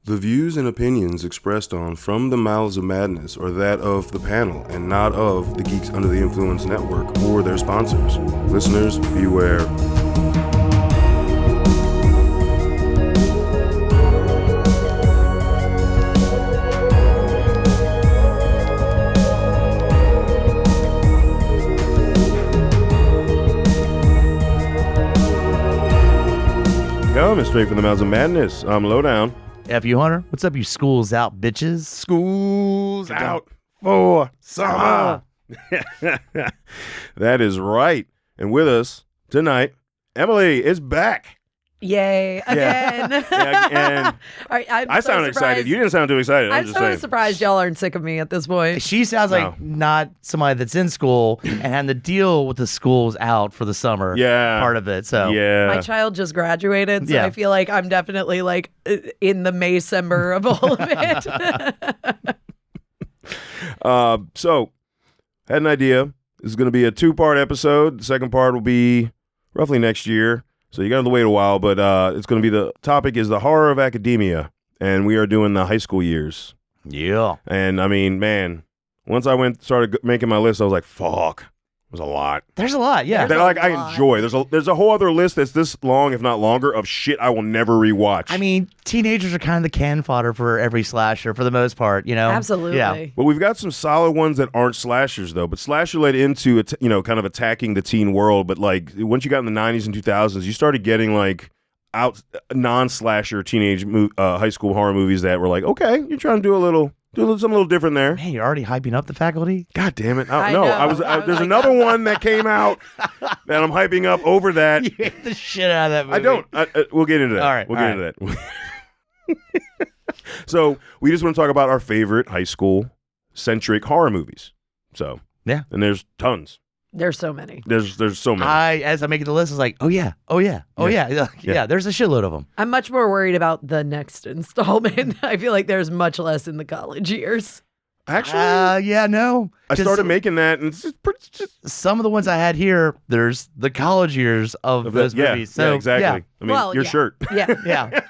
The views and opinions expressed on From the Mouths of Madness are that of the panel and not of the Geeks Under the Influence Network or their sponsors. Listeners, beware. Coming straight from the Mouths of Madness, I'm Lowdown. F.U. Hunter, what's up, you schools out bitches? School's out for summer. That is right. And with us tonight, Emily is back. Yay, again. Yeah, again. All right, I sound excited. You didn't sound too excited. I'm just so saying. surprised y'all aren't sick of me at this point. She sounds like not somebody that's in school and having to deal with the schools out for the summer part of it. So Yeah. My child just graduated, so Yeah. I feel like I'm definitely like in the May-Sember of all of it. So, had an idea. This is going to be a 2-part episode. The second part will be roughly next year. So you got to wait a while, but it's going to be the topic is the horror of academia, and we are doing the high school years. yeah. And I mean, man, once I started making my list, I was like, fuck, it was a lot. There's a lot, yeah. That There's a I lot. enjoy. There's a whole other list that's this long, if not longer, of shit I will never rewatch. I mean, teenagers are kind of the can fodder for every slasher for the most part, you know? Absolutely. Yeah. But we've got some solid ones that aren't slashers, though. But slasher led into, kind of attacking the teen world. But, like, once you got in the 90s and 2000s, you started getting, like, non-slasher teenage high school horror movies that were like, okay, you're trying to do something a little different there. Man, you're already hyping up the faculty? God damn it. I I don't know. know. There's like, another one that came out that I'm hyping up over that. You hate the shit out of that movie. I don't. We'll get into that. All right, We'll get into that. So we just want to talk about our favorite high school centric horror movies. So Yeah. and there's tons. There's so many. There's so many. As I'm making the list, I was like, oh yeah. Yeah, there's a shitload of them. I'm much more worried about the next installment. I feel like there's much less in the college years. Actually, Yeah, no. I 'Cause started making that, and it's just some of the ones I had here, there's the college years of those movies. So, yeah, exactly. yeah. I mean, Well, your yeah. shirt. Yeah. Yeah.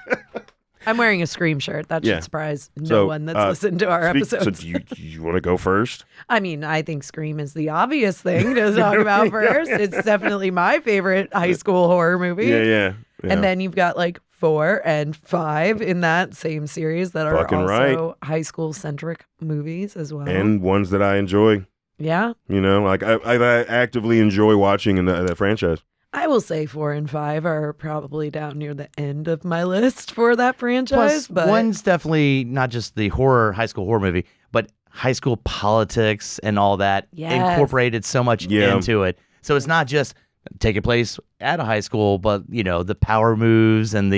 I'm wearing a Scream shirt. That should Yeah. surprise no So, one that's listened to our So episodes. do you want to go first? I mean, I think Scream is the obvious thing to talk about first. It's definitely my favorite high school horror movie. Yeah. And then you've got like 4 and 5 in that same series that are Fucking also high school centric movies as well. and ones that I enjoy. Yeah. You know, like I actively enjoy watching in that franchise. I will say 4 and 5 are probably down near the end of my list for that franchise. Plus, but one's definitely not just the high school horror movie, but high school politics and all that Yes. incorporated so much Yeah. into it. So it's not just taking place at a high school, but, the power moves and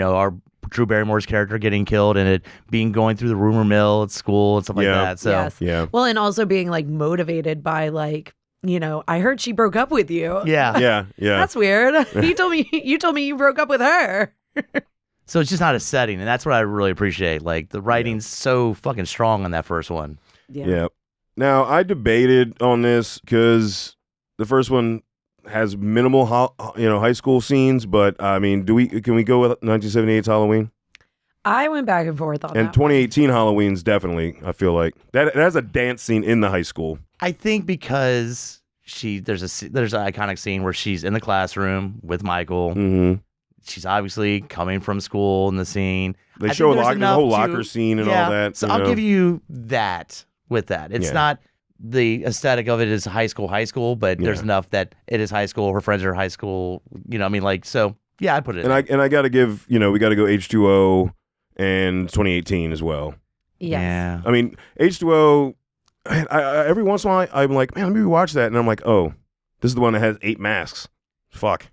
our Drew Barrymore's character getting killed and it being going through the rumor mill at school and stuff like Yeah. that. So Yes. Yeah. Well, and also being like motivated by like, I heard she broke up with you. yeah. Yeah. That's weird. You told me you broke up with her. So it's just not a setting, and that's what I really appreciate. Like the writing's so fucking strong on that first one. Yeah. Now, I debated on this because the first one has minimal, high school scenes. But I mean, can we go with 1978's Halloween I went back and forth on and that. 2018 Halloween's definitely? I feel like that it has a dance scene in the high school. I think because there's an iconic scene where she's in the classroom with Michael. Mm-hmm. She's obviously coming from school in the scene. They I show think there's the whole enough locker scene and all that. So you I'll know? give you that with that. It's Yeah. not the aesthetic of it is high school, but there's Yeah. enough that it is high school. Her friends are high school. So yeah, I put it. And I got to give we got to go H2O and 2018 as well. Yes. Yeah. I mean H2O. I every once in a while I'm like, man, let me rewatch that, and I'm like, oh, this is the one that has 8 masks. Fuck.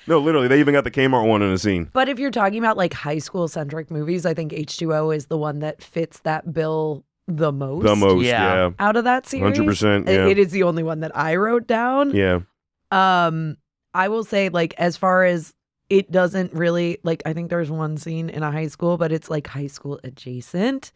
No, literally, they even got the Kmart one in the scene. But if you're talking about like high school centric movies, I think H2O is the one that fits that bill the most. Yeah. Out of that series. 100%. Yeah. It is the only one that I wrote down. Yeah. I will say, like, as far as it doesn't really, like, I think there's one scene in a high school, but it's like high school adjacent.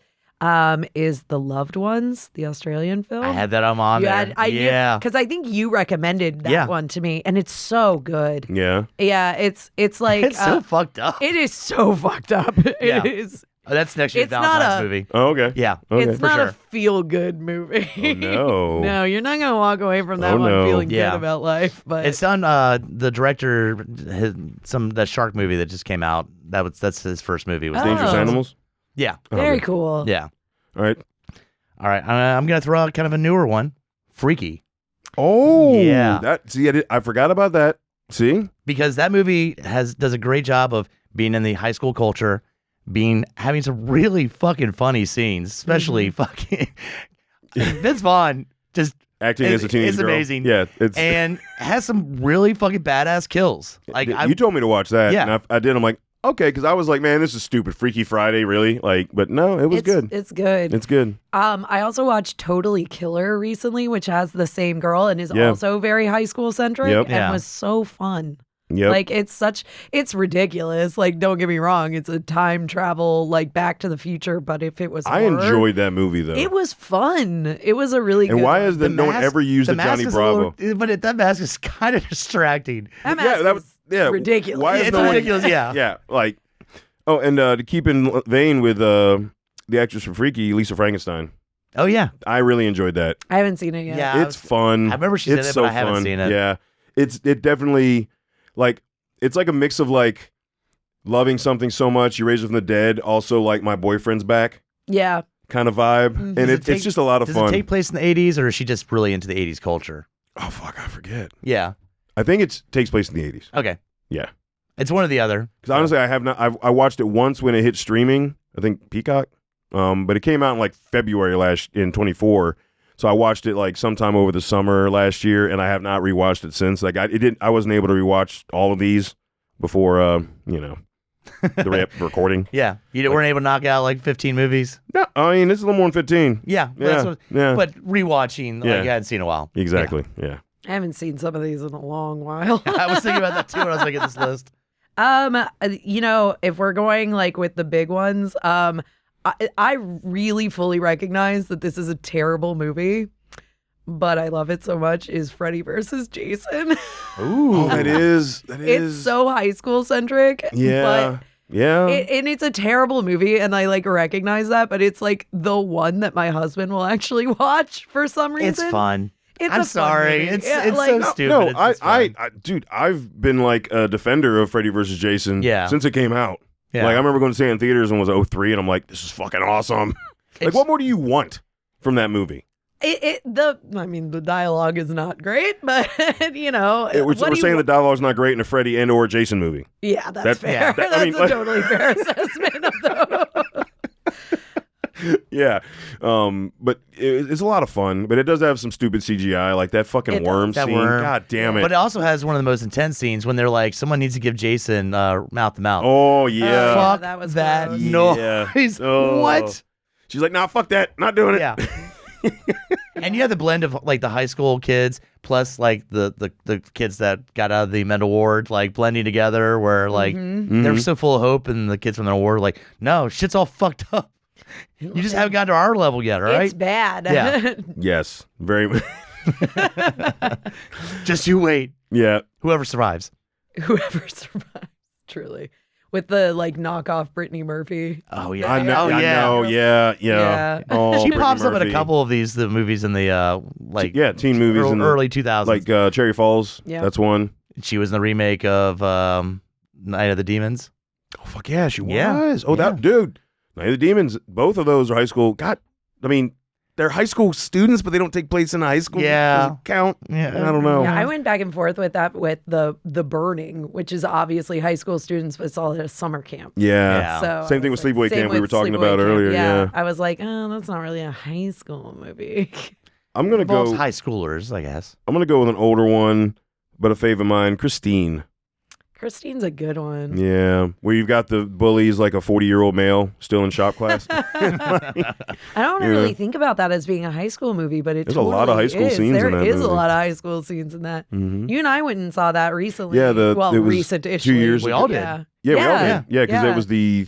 is The Loved Ones, the Australian film. I had that on there. Yeah. Because I think you recommended that one to me, and it's so good. Yeah. Yeah, it's like It's so fucked up. it is so fucked up. Yeah. It is. Oh, that's next year's It's not Valentine's a- movie. Oh, okay. Yeah. Okay. It's for not sure. a feel-good movie. Oh, no. No, you're not gonna walk away from that Oh, one no. feeling Yeah. good about life. But It's on the director, that shark movie that just came out. That's his first movie. Was Dangerous Oh. Animals? Yeah. very Okay. cool. Yeah. All right. All right. I'm going to throw out kind of a newer one. Freaky. Oh, Yeah. I forgot about that. See? Because that movie does a great job of being in the high school culture, having some really fucking funny scenes, especially fucking Vince Vaughn just Acting as a teenage it's girl. amazing. Yeah. It's and has some really fucking badass kills. Like you told me to watch that. Yeah. And I did. I'm like, okay, because I was like, man, this is stupid. Freaky Friday, really? Like, but no, it was good. It's good. It's good. I also watched Totally Killer recently, which has the same girl and is Yeah. also very high school centric Yep. and Yeah. was so fun. Yep. Like it's ridiculous. Like, don't get me wrong, it's a time travel, like Back to the Future, but if it was I horror, enjoyed that movie though. it was fun. It was a really and good why one. is that no one mask- ever used the a Johnny mask is a Bravo? little- but that mask is kind of distracting. that mask that was is yeah. ridiculous. Why is It's no one- ridiculous, yeah. Yeah, like and to keep in vein with the actress from Freaky, Lisa Frankenstein. Oh yeah. I really enjoyed that. I haven't seen it yet. Yeah. It's fun. I remember she said it's it, so but I haven't fun. seen it. Yeah, it definitely like it's like a mix of like loving something so much you raise it from the dead, also like my boyfriend's back Yeah. kind of vibe, Mhm. and Does it it's take- just a lot of Does fun. it take place in the 80s, or is she just really into the 80s culture? Oh fuck, I forget. Yeah. I think it takes place in the 80s. Okay. Yeah. It's one or the other. Because honestly, I have not. I watched it once when it hit streaming. I think Peacock, but it came out in like February in 24. So I watched it like sometime over the summer last year, and I have not rewatched it since. Like I wasn't able to rewatch all of these before the recording. Yeah. You weren't able to knock out like 15 movies? No, I mean it's a little more than 15. Yeah. Yeah, yeah. But rewatching, Yeah. like I hadn't seen in a while. Exactly. Yeah. I haven't seen some of these in a long while. Yeah. I was thinking about that too when I was making this list. If we're going like with the big ones, I really fully recognize that this is a terrible movie, but I love it so much. Is Freddy versus Jason? Ooh. Oh, that is. It's so high school centric. Yeah. Yeah. And it's a terrible movie, and I like recognize that, but it's like the one that my husband will actually watch for some reason. It's fun. It's I'm a fun sorry. movie. It's Yeah, it's like, so stupid. No, It's fun. dude, I've been like a defender of Freddy versus Jason Yeah. since it came out. Yeah. Like I remember going to see it in theaters and was 03, and I'm like, this is fucking awesome. Like, It's- what more do you want from that movie? the dialogue is not great, but We're what do you saying wa- the dialogu's not great in a Freddy and or Jason movie. Yeah, That- that's fair. yeah, that- I That's mean, a like- totally fair assessment of the. Yeah, but it's a lot of fun. But it does have some stupid CGI, like that fucking It worm does. That scene. worm. God damn it! But it also has one of the most intense scenes when they're like, someone needs to give Jason mouth to mouth. Oh yeah, Fuck that was that gross. noise. Yeah. Oh. What? She's like, nah, fuck that, not doing it. Yeah. And you have the blend of like the high school kids plus like the kids that got out of the mental ward, like blending together where like Mhm. they're so full of hope, and the kids from the ward are like, no, shit's all fucked up. You just haven't gotten to our level yet, all right? It's bad. Yeah. Yes, very. Just you wait. Yeah. Whoever survives. Whoever survives, truly, with the like knockoff Brittany Murphy. Oh yeah. I know. Oh, I yeah. know. Yeah. Yeah. Oh, She Brittany pops up in a Murphy. couple of the movies in the like Yeah, teen movies in the- early 2000s. like Cherry Falls. Yeah. That's one. She was in the remake of Night of the Demons. Oh fuck yeah, she Yeah. was. Oh Yeah. that dude. Night of the Demons. Both of those are high school. God, I mean, they're high school students, but they don't take place in high school. Yeah. Does it count. Yeah. I don't know. Yeah, I went back and forth with that with the Burning, which is obviously high school students, but it's all at a summer camp. Yeah. Yeah. So Same I thing was with Sleepaway same Camp we were with talking Sleepaway about Camp. earlier. Yeah. I was like, oh, that's not really a high school movie. I'm gonna Involves go. high schoolers, I guess. I'm gonna go with an older one, but a fave of mine, Christine. Christine's a good one. Yeah, where you've got the bullies like a 40-year-old male still in shop class. I don't Yeah. really think about that as being a high school movie, but it There's a lot of high school is. scenes in There that is movie. a lot of high school scenes in that. Mhm. You and I went and saw that recently. Yeah, it was recent-ish. 2 years We ago. all did. Yeah. Yeah, we all Yeah. did. Yeah, because Yeah. it was the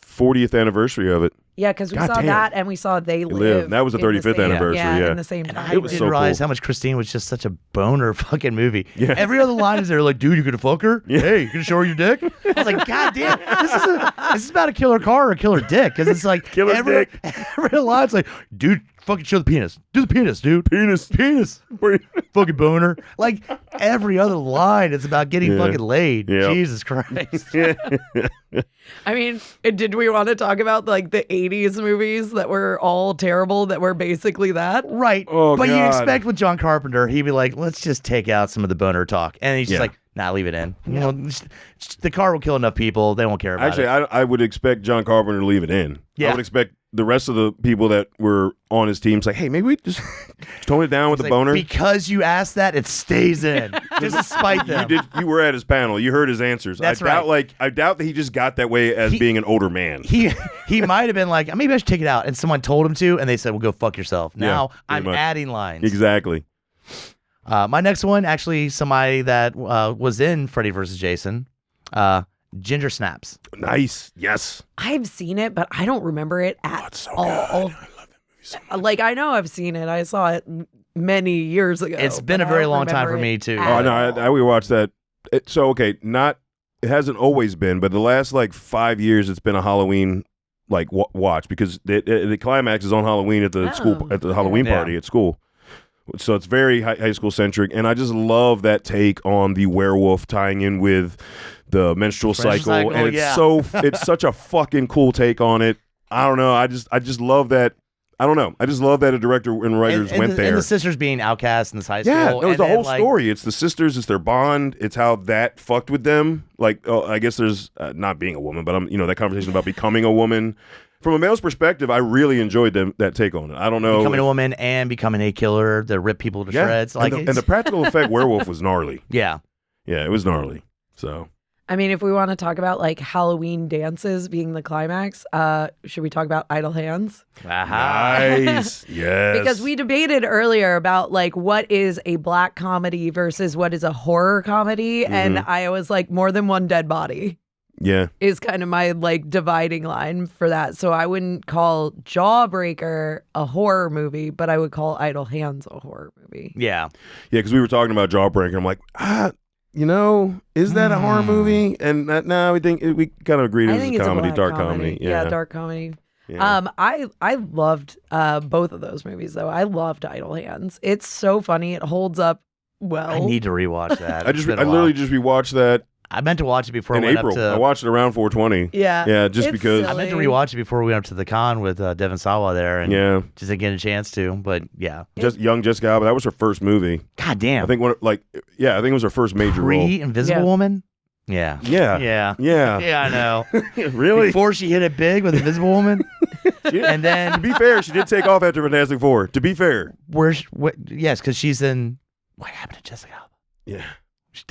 40th anniversary of it. Yeah, because we God saw damn. that and we saw They Live. Live. That was the in 35th same- anniversary, yeah. in the same And time. I It was didn't so realize cool. how much Christine was just such a boner fucking movie. Yeah. Every other line is there like, dude, you gonna fuck her? Yeah. Hey, you gonna show her your dick? I was like, God damn, this is about a killer car or a killer dick. Because it's like Killer every, dick. every line's like, dude, fucking show the penis. Do the penis, dude. Penis. Fucking boner. Like every other line is about getting Yeah. fucking laid. Yep. Jesus Christ. I mean, did we want to talk about like the 80s movies that were all terrible that were basically that? Right. Oh, but you God. expect with John Carpenter, he'd be like, let's just take out some of the boner talk. And he's just Yeah. like, nah, leave it in. You know, the car will kill enough people. They won't care about Actually, it. I would expect John Carpenter to leave it in. Yeah. I would expect the rest of the people that were on his team to say, hey, maybe we just tone it down with It's the like, boner. Because you asked that, it stays in. Just to spite them. You were at his panel. You heard his answers. That's I doubt, right. I doubt that he just got that way as being an older man. He might have been like, maybe I should take it out. And someone told him to, and they said, well, go fuck yourself. Now pretty I'm much. adding lines. Exactly. My next one, actually, somebody that was in Freddy vs. Jason, Ginger Snaps. Nice. Yes. I've seen it, but I don't remember it at It's so all. good. I love that movie so much. Like, I know I've seen it. I saw it many years ago. It's been but a I very don't long time remember for me, it too. at Oh, no, all. I rewatched that. Okay, it hasn't always been, but the last 5 years it's been a Halloween watch because the climax is on Halloween at the school at the Halloween Yeah. party at school. So it's very high school centric, and I just love that take on the werewolf tying in with the menstrual cycle, and it's yeah. it's such a fucking cool take on it. I don't know. I just love that. I don't know. I just love that a director and writers went there. And the sisters being outcast in this high Yeah, school. no, it's and the whole then, story. It's the sisters. It's their bond. It's how that fucked with them. I guess there's not being a woman, but that conversation about becoming a woman. From a male's perspective, I really enjoyed that take on it. I don't know. Becoming a woman and becoming a killer that rip people to shreds. and the practical effect werewolf was gnarly. yeah. Yeah, it was gnarly. So I mean, if we want to talk about Halloween dances being the climax, should we talk about Idle Hands? nice. Yes. Because we debated earlier about what is a black comedy versus what is a horror comedy, and I was like, more than one dead body Yeah. is kind of my dividing line for that. So I wouldn't call Jawbreaker a horror movie, but I would call Idle Hands a horror movie. Yeah. Yeah, because we were talking about Jawbreaker. I'm like, is that a horror movie? And no, we kind of agreed it I was think a it's comedy, a black dark comedy. Yeah, dark comedy. Yeah. I loved both of those movies though. I loved Idle Hands. It's so funny. It holds up well. I need to rewatch that. I literally just rewatched that I meant to watch it before in we went April. up I to. watched it around 420. Yeah. Yeah, just It's because. I meant to silly. rewatch it before we went up to the con with Devin Sawa there, and Yeah, just didn't get a chance to. But yeah, just young Jessica Alba. That was her first movie. God damn. I think I think it was her first major role. Invisible Yeah. Woman. Yeah. Yeah. Yeah. Yeah. Yeah, I know. Really? Before she hit it big with Invisible Woman, and to then be fair, she did take off after Fantastic Four. To be fair. yes, because she's in. What happened to Jessica Alba? Yeah.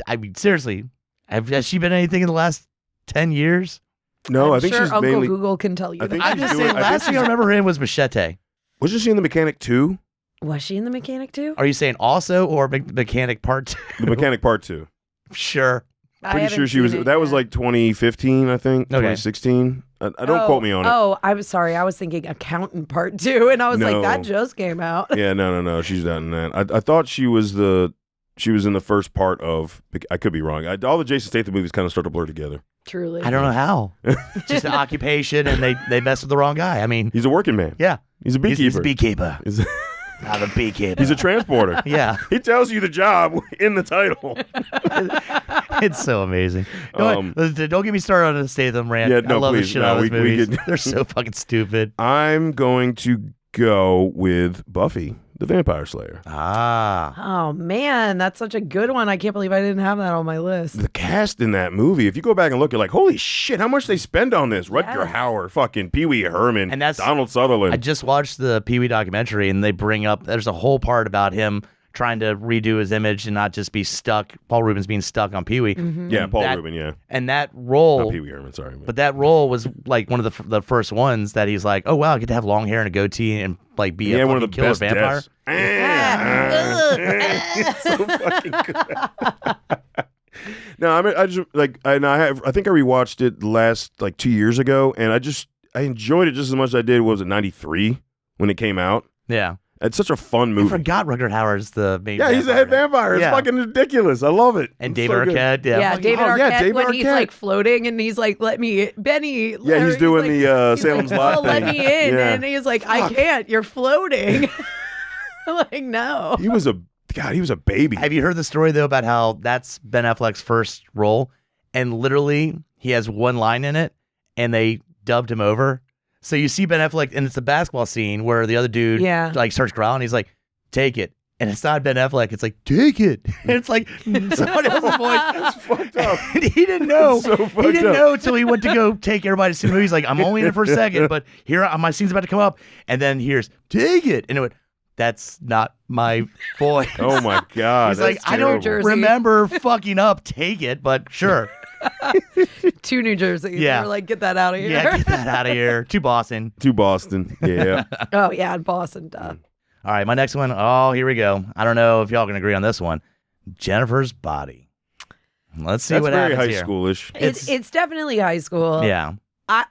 I mean, seriously, has she been anything in the last 10 years? No, I'm I think sure she's Uncle mainly. Google can tell you. I think that. I'm she's just doing- saying. I think Last thing I she's- remember her in was Machete. Wasn't she in The Mechanic 2? Was she in The Mechanic too? Are you saying also or Mechanic Part 2? The Mechanic Part 2. Sure. Pretty sure she was. That was 2015, I think. Okay. 2016. I don't quote me on it. Oh, I was sorry. I was thinking Accountant Part 2, and I was No. like, that just came out. Yeah, no. She's not in that. I thought she was in the first part of. I could be wrong. All the Jason Statham movies kind of start to blur together. Truly. I don't know how. Just an occupation, and they messed with the wrong guy. I mean, He's a working man. yeah. He's a beekeeper. He's a beekeeper. He's Not a beekeeper. he's a transporter. yeah. He tells you the job in the title. It's so amazing. Don't get me started on the Statham rant. Yeah, I no, love the please. shit No, out of those we movies. could- They're so fucking stupid. I'm going to go with Buffy, the Vampire Slayer. Ah. Oh man, that's such a good one. I can't believe I didn't have that on my list. The cast in that movie, if you go back and look, you're like, holy shit, how much they spend on this? Rutger Yes. Hauer, fucking Pee Wee Herman, And that's- Donald Sutherland. I just watched the Pee Wee documentary, and they bring up there's a whole part about him trying to redo his image and not just be stuck. Paul Rubens being stuck on Pee Wee. yeah, Paul that- Rubin, yeah. And that role, Not Pee Wee Herman, sorry. but that role was like one of the first ones that he's like, oh wow, I get to have long hair and a goatee and be yeah, a one of fucking the killer best vampire. deaths. So fucking good. No, I mean, I think I rewatched it last 2 years ago, and enjoyed it just as much as I did. What was it, 93 when it came out? Yeah. It's such a fun I movie. forgot Rutger Hauer's the main. Yeah, he's a head vampire. It's Yeah. fucking ridiculous. I love it. And It's David so good. Arquette. Yeah, Yeah. David oh, Arquette yeah, David when he's Arquette. like floating and he's like, "Let me, Benny." Yeah, he's doing like, the he's Salem's like, Lot "Oh, let thing. me in," Yeah. and he's like, "I can't. You're floating." Like, no. He was a baby. Have you heard the story though about how that's Ben Affleck's first role, and literally he has one line in it, and they dubbed him over. So you see Ben Affleck, and it's a basketball scene where the other dude like starts growling. He's like, "Take it." And it's not Ben Affleck. It's like, "Take it." And it's like somebody else's voice. That's fucked up. And he didn't know. So He fucked didn't up. know until he went to go take everybody to see the movie. He's like, "I'm only in it for a second, but here my scene's about to come up." And then here's, "Take it." And it went, "That's not my voice." Oh my god. He's like, that's "I don't terrible. remember fucking up. Take it, but sure." To New Jersey. Yeah. They were like, "Get that out of here." Yeah, get that out of here. To Boston. To Boston. Yeah. Oh yeah, in Boston. Duh. All right, my next one. Oh, here we go. I don't know if y'all can agree on this one. Jennifer's Body. Let's see That's what very happens high here. schoolish. It's definitely high school. Yeah.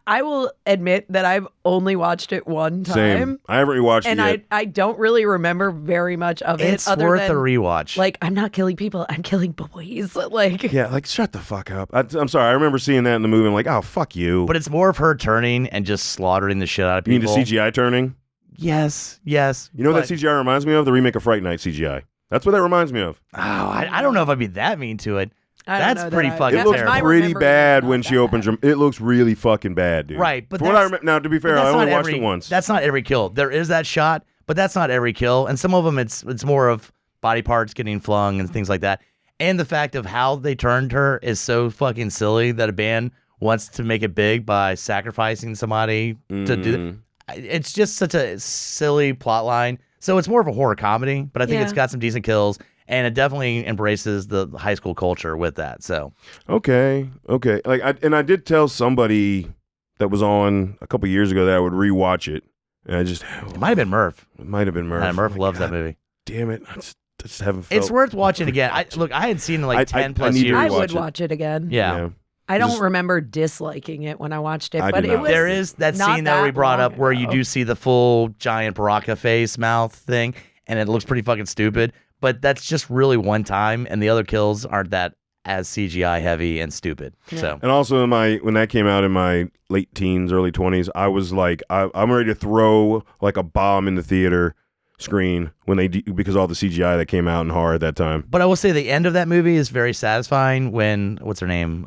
I will admit that I've only watched it one time. Same. I haven't rewatched And it yet. I don't really remember very much of it. It's other worth than, a rewatch. Like, I'm not killing people. I'm killing boys. Like, Yeah, like shut the fuck up. I'm sorry. I remember seeing that in the movie. I'm like, oh fuck you. but it's more of her turning and just slaughtering the shit out of you mean people. the CGI turning? Yes. You know what but- that CGI reminds me of? The remake of Fright Night CGI. That's what that reminds me of. Oh, I don't know if I'd be that mean to it. I don't That's know pretty that I- fucking It looks terrible. my pretty remembering bad is when not she that opens bad. her. It looks really fucking bad, dude. Right, but From what I now, to be fair, But I that's only not watched every, it once. That's not every kill. There is that shot, but that's not every kill. And some of them, it's more of body parts getting flung and things like that. And the fact of how they turned her is so fucking silly that a band wants to make it big by sacrificing somebody to do. It's just such a silly plot line. So it's more of a horror comedy, but I think Yeah. it's got some decent kills, and it definitely embraces the high school culture with that. So Okay. Like, I did tell somebody that was on a couple years ago that I would rewatch it, and I just it might have been Murph. it might have been Murph. Yeah, Murph I'm like, loves that God movie. Damn it! I just haven't felt. It's worth watching again. I had seen it like I 10 plus need to years. I rewatch would it. watch it again. Yeah. I don't Just- remember disliking it when I watched it, I but did it not. was There is that not scene that we that brought long up where you ago. do see the full giant Baraka face mouth thing, and it looks pretty fucking stupid. But that's just really one time, and the other kills aren't that as CGI heavy and stupid. So And also, when that came out in my late teens, early 20s, I was like, I'm ready to throw like a bomb in the theater screen when because all the CGI that came out in horror at that time. But I will say the end of that movie is very satisfying when what's her name?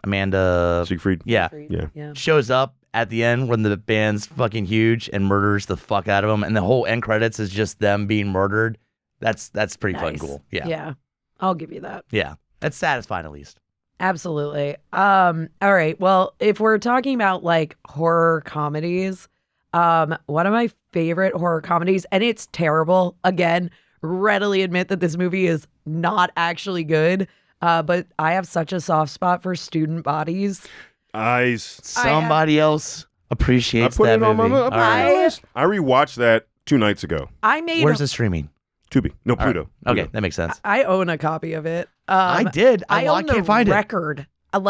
Amanda Siegfried. Yeah. Yeah. Shows up at the end when the band's fucking huge and murders the fuck out of them, and the whole end credits is just them being murdered. That's pretty fucking Nice. cool. Yeah. Yeah. I'll give you that. Yeah. That's satisfying at least. Absolutely. All right. Well, if we're talking about like horror comedies, one of my favorite horror comedies, and it's terrible. Again, readily admit that this movie is not actually good. But I have such a soft spot for Student Bodies. Eyes. Somebody else appreciates I put that it on movie. my All right. list. I rewatched that 2 nights ago. I made. Where's the streaming? Tubi. No, All right. Pluto. Okay, Pluto. that makes sense. I own a copy of it. I did. I I own the can't find it. record. Okay.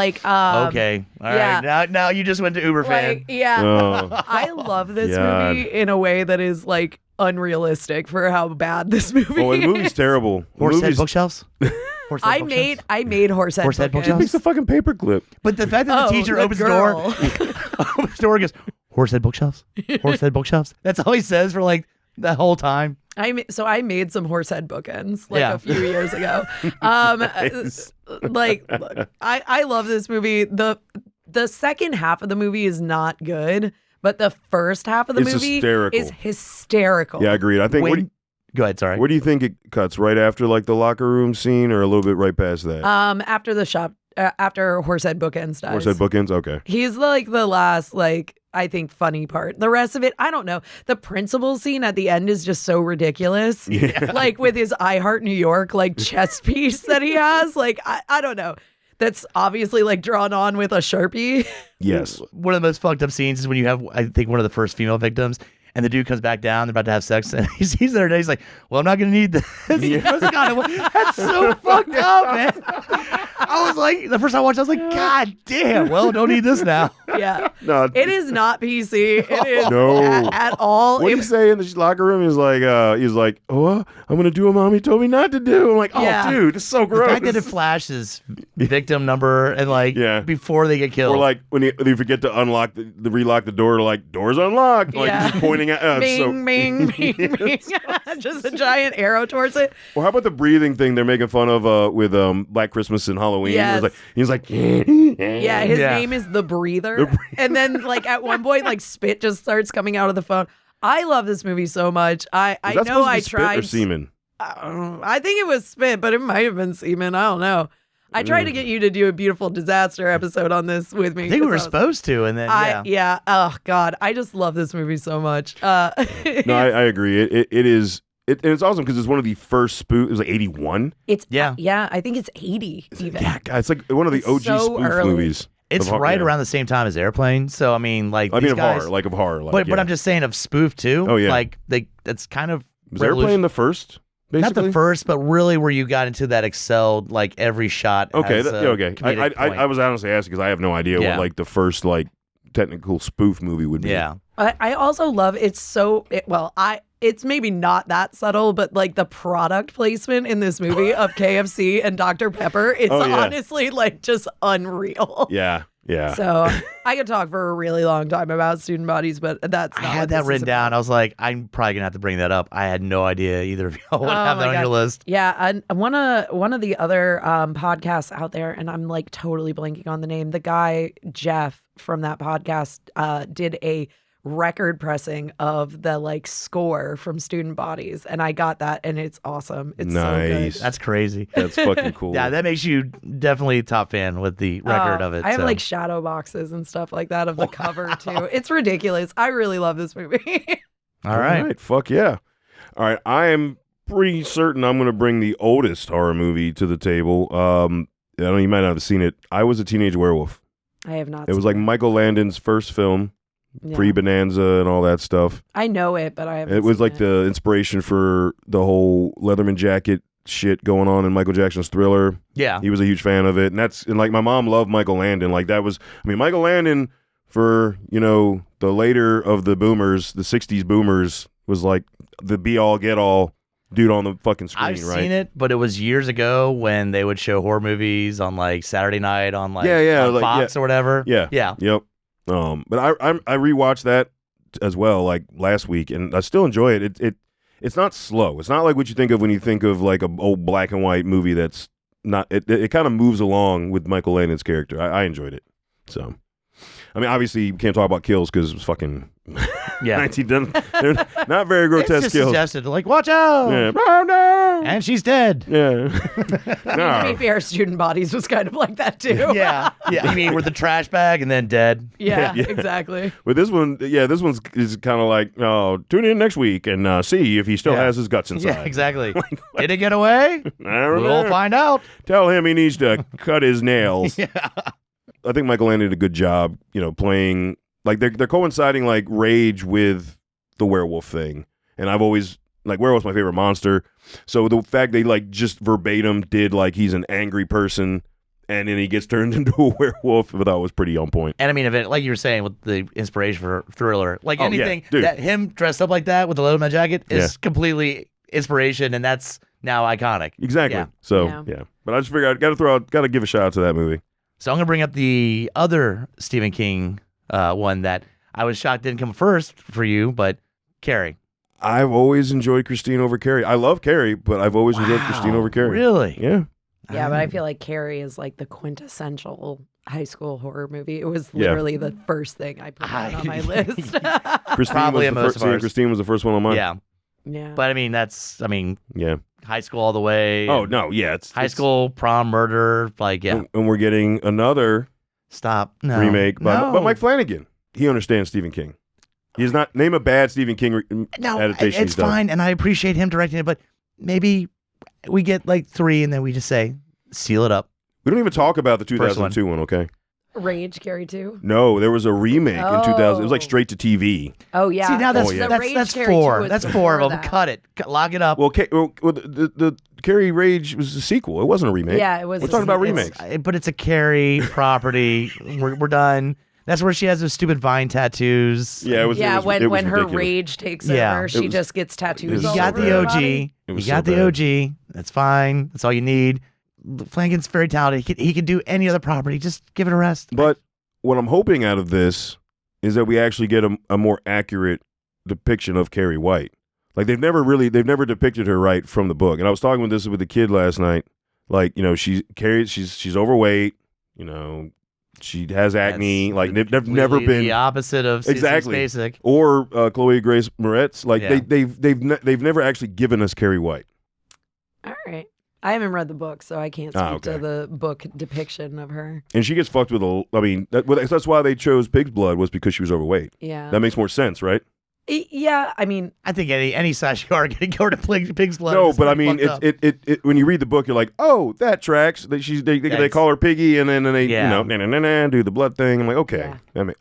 All right. yeah. Now you just went to Uber fan. Like, yeah. Oh. I love this God. movie in a way that is like unrealistic for how bad this movie Oh, the movie's is. terrible. The Horsehead movie's- bookshelves. Horsehead I made Horsehead Horsehead bookends. bookshelves? He makes the fucking paperclip. But the fact that the teacher opens the door, girl. opens the door, and goes, "Horsehead bookshelves, horsehead bookshelves." That's all he says for like the whole time. So I made some Horsehead bookends like Yeah. a few years ago. Nice. Like, look, I love this movie. The second half of the movie is not good, but the first half of the It's movie hysterical. is hysterical. Yeah, agreed. I think. Go ahead. Sorry. Where do you think it cuts? Right after like the locker room scene, or a little bit right past that? After the shop, after Horsehead bookends dies. Horsehead bookends. Okay. He's like the last, like, I think, funny part. The rest of it, I don't know. The principal scene at the end is just so ridiculous. Yeah. Like with his I Heart New York, like chess piece that he has. Like, I don't know. That's obviously like drawn on with a Sharpie. Yes. One of the most fucked up scenes is when you have, I think, one of the first female victims, And the dude comes back down. They're about to have sex, and he sees her, and he's like, "Well, I'm not gonna need this." He goes, "God, that's so fucked up, man." I was like, the first time I watched, I was like, "God damn." Well, don't need this now. Yeah. No, It is not PC. It is No. at all. what did he say in the locker room? He's like, "Oh, I'm gonna do what mommy told me not to do." I'm like, "Oh, Yeah. dude, it's so The gross." fact that it flashes victim number and like Yeah. before they get killed. Or like when you forget to unlock relock the door, like door's unlocked, like Yeah. just pointing at. Bing, bing, bing, bing. Just a giant arrow towards it. Or how about the breathing thing they're making fun of with Black Christmas and Halloween? Yes. He's like, Yeah, his Yeah. name is the breather. And then like at one point, like spit just starts coming out of the phone. I love this movie so much. I Is that know supposed to be I spit tried. or semen? I think it was spit, but it might have been semen. I don't know. I tried to get you to do a beautiful disaster episode on this with me. I think we 'cause were I was- supposed to, and then Yeah. Oh God, I just love this movie so much. No, I agree. It is. And it's awesome because it's one of the first spoof. It was like 81. It's Yeah. yeah. I think it's 80 even. Yeah, God, it's like one of the It's OG so spoof early. movies. it's Of right yeah. around the same time as Airplane. So I mean, like, I mean, these of guys, horror, of horror. Like, but yeah. I'm just saying of spoof too. Oh, yeah. like that's kind of Was Airplane the first? Basically? not the first, but really where you got into that excelled like every shot. Okay, has a okay. comedic point. I was honestly asking because I have no idea Yeah. what like the first like technical spoof movie would be. yeah. I also love it's maybe not that subtle, but like the product placement in this movie of KFC and Dr. Pepper is Oh, yeah. honestly like just unreal. Yeah. Yeah. So I could talk for a really long time about student bodies, but that's I not had what that this is written down. about. I was like, I'm probably gonna have to bring that up. I had no idea either of y'all would Oh have that my on God. your list. Yeah, and one of the other podcasts out there, and I'm like totally blanking on the name. The guy Jeff from that podcast did a record pressing of the like score from Student Bodies, and I got that, and it's awesome. It's so Nice. good. That's crazy. That's fucking cool. Yeah, that makes you definitely a top fan with the record of it. I have so. like shadow boxes and stuff like that of the cover too. It's ridiculous. I really love this movie. All right. Fuck yeah. All right. I am pretty certain I'm going to bring the oldest horror movie to the table. I know you might not have seen it. I Was a Teenage Werewolf. I have not. It was like Michael Landon's first film, Yeah. pre-Bonanza and all that stuff. I know it, but I haven't. It was seen like it. the inspiration for the whole Leatherman jacket shit going on in Michael Jackson's Thriller. Yeah. He was a huge fan of it. And like my mom loved Michael Landon. Like that was, I mean, Michael Landon for, the later of the boomers, the 60s boomers was like the be all get all dude on the fucking screen, I've right? seen it, but it was years ago when they would show horror movies on like Saturday night on like Yeah, on Fox or whatever. Yeah. Yeah. Yep. But I rewatched that as well, like last week, and I still enjoy it. It's not slow. It's not like what you think of when you think of like a old black and white movie that's not. It kind of moves along with Michael Landon's character. I enjoyed it. So, I mean, obviously you can't talk about kills because it was fucking Yeah. 19. They're not very It's grotesque just kills. suggested like, watch out. Yeah. Oh no. And she's dead. Yeah. To be fair, Student Bodies was kind of like that too. Yeah. Yeah. You mean with the trash bag and then dead? Yeah, Yeah. exactly. But this one, this one's is kind of like, tune in next week and see if he still Yeah. has his guts inside. Yeah, exactly. Did it get away? I don't We'll know. find out. Tell him he needs to cut his nails. Yeah. I think Michael Landon did a good job, playing like they're coinciding like rage with the werewolf thing. And I've always like werewolf's my favorite monster. So the fact they like just verbatim did like he's an angry person and then he gets turned into a werewolf, I thought was pretty on point. And I mean, if it, like you were saying with the inspiration for Thriller, like Oh, yeah, anything dude. that him dressed up like that with the Leatherman jacket is Yeah. completely inspiration, and that's now iconic. Exactly. Yeah. So Yeah. yeah. But I just figured gotta give a shout out to that movie. So I'm gonna bring up the other Stephen King one that I was shocked didn't come first for you, but Carrie. I've always enjoyed Christine over Carrie. I love Carrie, but I've always enjoyed Christine over Carrie. Really? Yeah. Yeah, but I feel like Carrie is like the quintessential high school horror movie. It was Yeah. literally the first thing I put down on my list. Christine Probably was in the most first. of ours. Christine was the first one on mine. Yeah. Yeah. But I mean, Yeah. high school all the way. Oh and no, yeah. It's high school prom murder. Like, yeah. and we're getting another Stop. No. remake by No. but Mike Flanagan. He understands Stephen King. He's not name a bad Stephen King No, adaptation. it's he's done. fine, and I appreciate him directing it, but maybe we get like 3 and then we just say seal it up. We don't even talk about the First one. 2002 one. Okay. Rage, Carrie 2. No, there was a remake in 2000. It was like Oh. straight to TV. Oh yeah. See, now that's Oh, yeah. The Rage that's Carrie 2 four. was That's before four of them. that. Cut it. Lock it up. Well, the Carrie Rage was a sequel. It wasn't a remake. Yeah, it was. We're talking about It's- remakes. but it's a Carrie property. We're done. That's where she has those stupid Vine tattoos. Yeah, it was. Yeah, it was, it was when her ridiculous. rage takes Yeah. over, It she was- just gets tattoos. was all You got over the her OG. body. It You was got so the bad. OG. That's fine. That's all you need. Flanagan's very talented. He could do any other property. Just give it a rest. But what I'm hoping out of this is that we actually get a more accurate depiction of Carrie White. Like they've never depicted her right from the book. And I was talking with the kid last night. Like, you know, she's overweight, you know, she has acne. That's Like they've never Completely been the opposite of Citizen's Exactly. Basic. or Chloe Grace Moretz. Like Yeah. they've never actually given us Carrie White. All right. I haven't read the book, so I can't speak to the book depiction of her. And she gets fucked with that's why they chose Pig's Blood, was because she was overweight. Yeah. That makes more sense, right? Yeah. I mean, I think any slash you are going to go to Pig's Blood. No, is but I pretty mean, fucked it when you read the book, you're like, oh, that tracks. They That's- call her Piggy, and then they Yeah. do the blood thing. I'm like, okay. Yeah. I mean,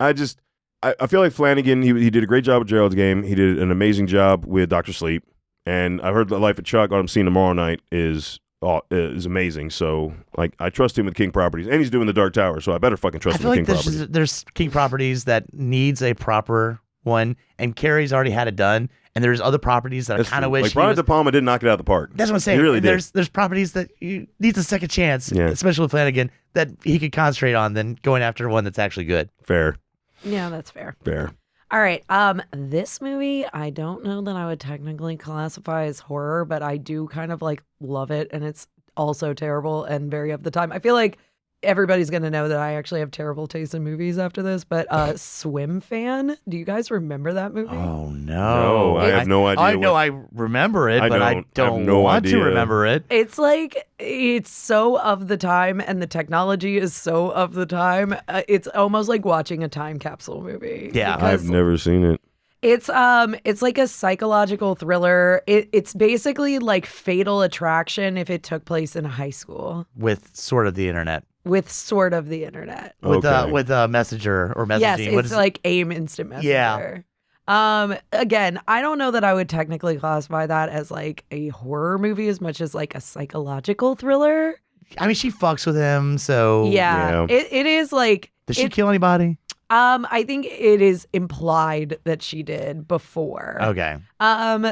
I feel like Flanagan. He did a great job with Gerald's Game. He did an amazing job with Dr. Sleep, and I heard The Life of Chuck. What I'm seeing tomorrow night is amazing. So like, I trust him with King Properties, and he's doing The Dark Tower. So I better fucking I trust him feel with like King Properties. there's King Properties that needs a proper one, and Carrie's already had it done. And there's other properties that That's I kind of true. wish like he Brian was- De Palma did knock it out of the park. That's what I'm saying. He really And did. there's properties that you needs a second chance, Yeah. especially with Flanagan, that he could concentrate on than going after one that's actually good. Fair. yeah, that's fair. Fair. All right. This movie, I don't know that I would technically classify as horror, but I do kind of like love it, and it's also terrible and very of the time. I feel like everybody's gonna know that I actually have terrible taste in movies after this, but Swim Fan. Do you guys remember that movie? Oh No, I have no idea. I know I remember it, but I I don't have no want idea. to remember it. It's like, it's so of the time, and the technology is so of the time. It's almost like watching a time capsule movie. Yeah. because I've never seen it. it's like a psychological thriller. It's basically like Fatal Attraction if it took place in high school With sort of the internet, with sort of the internet. with Okay. Messenger or messaging. Yes, What it's is- like AIM Instant Messenger. Again, I don't know that I would technically classify that as like a horror movie as much as like a psychological thriller. I mean, she fucks with him, so Yeah. Yeah. It is like Does she it- kill anybody? I think it is implied that she did before. Okay.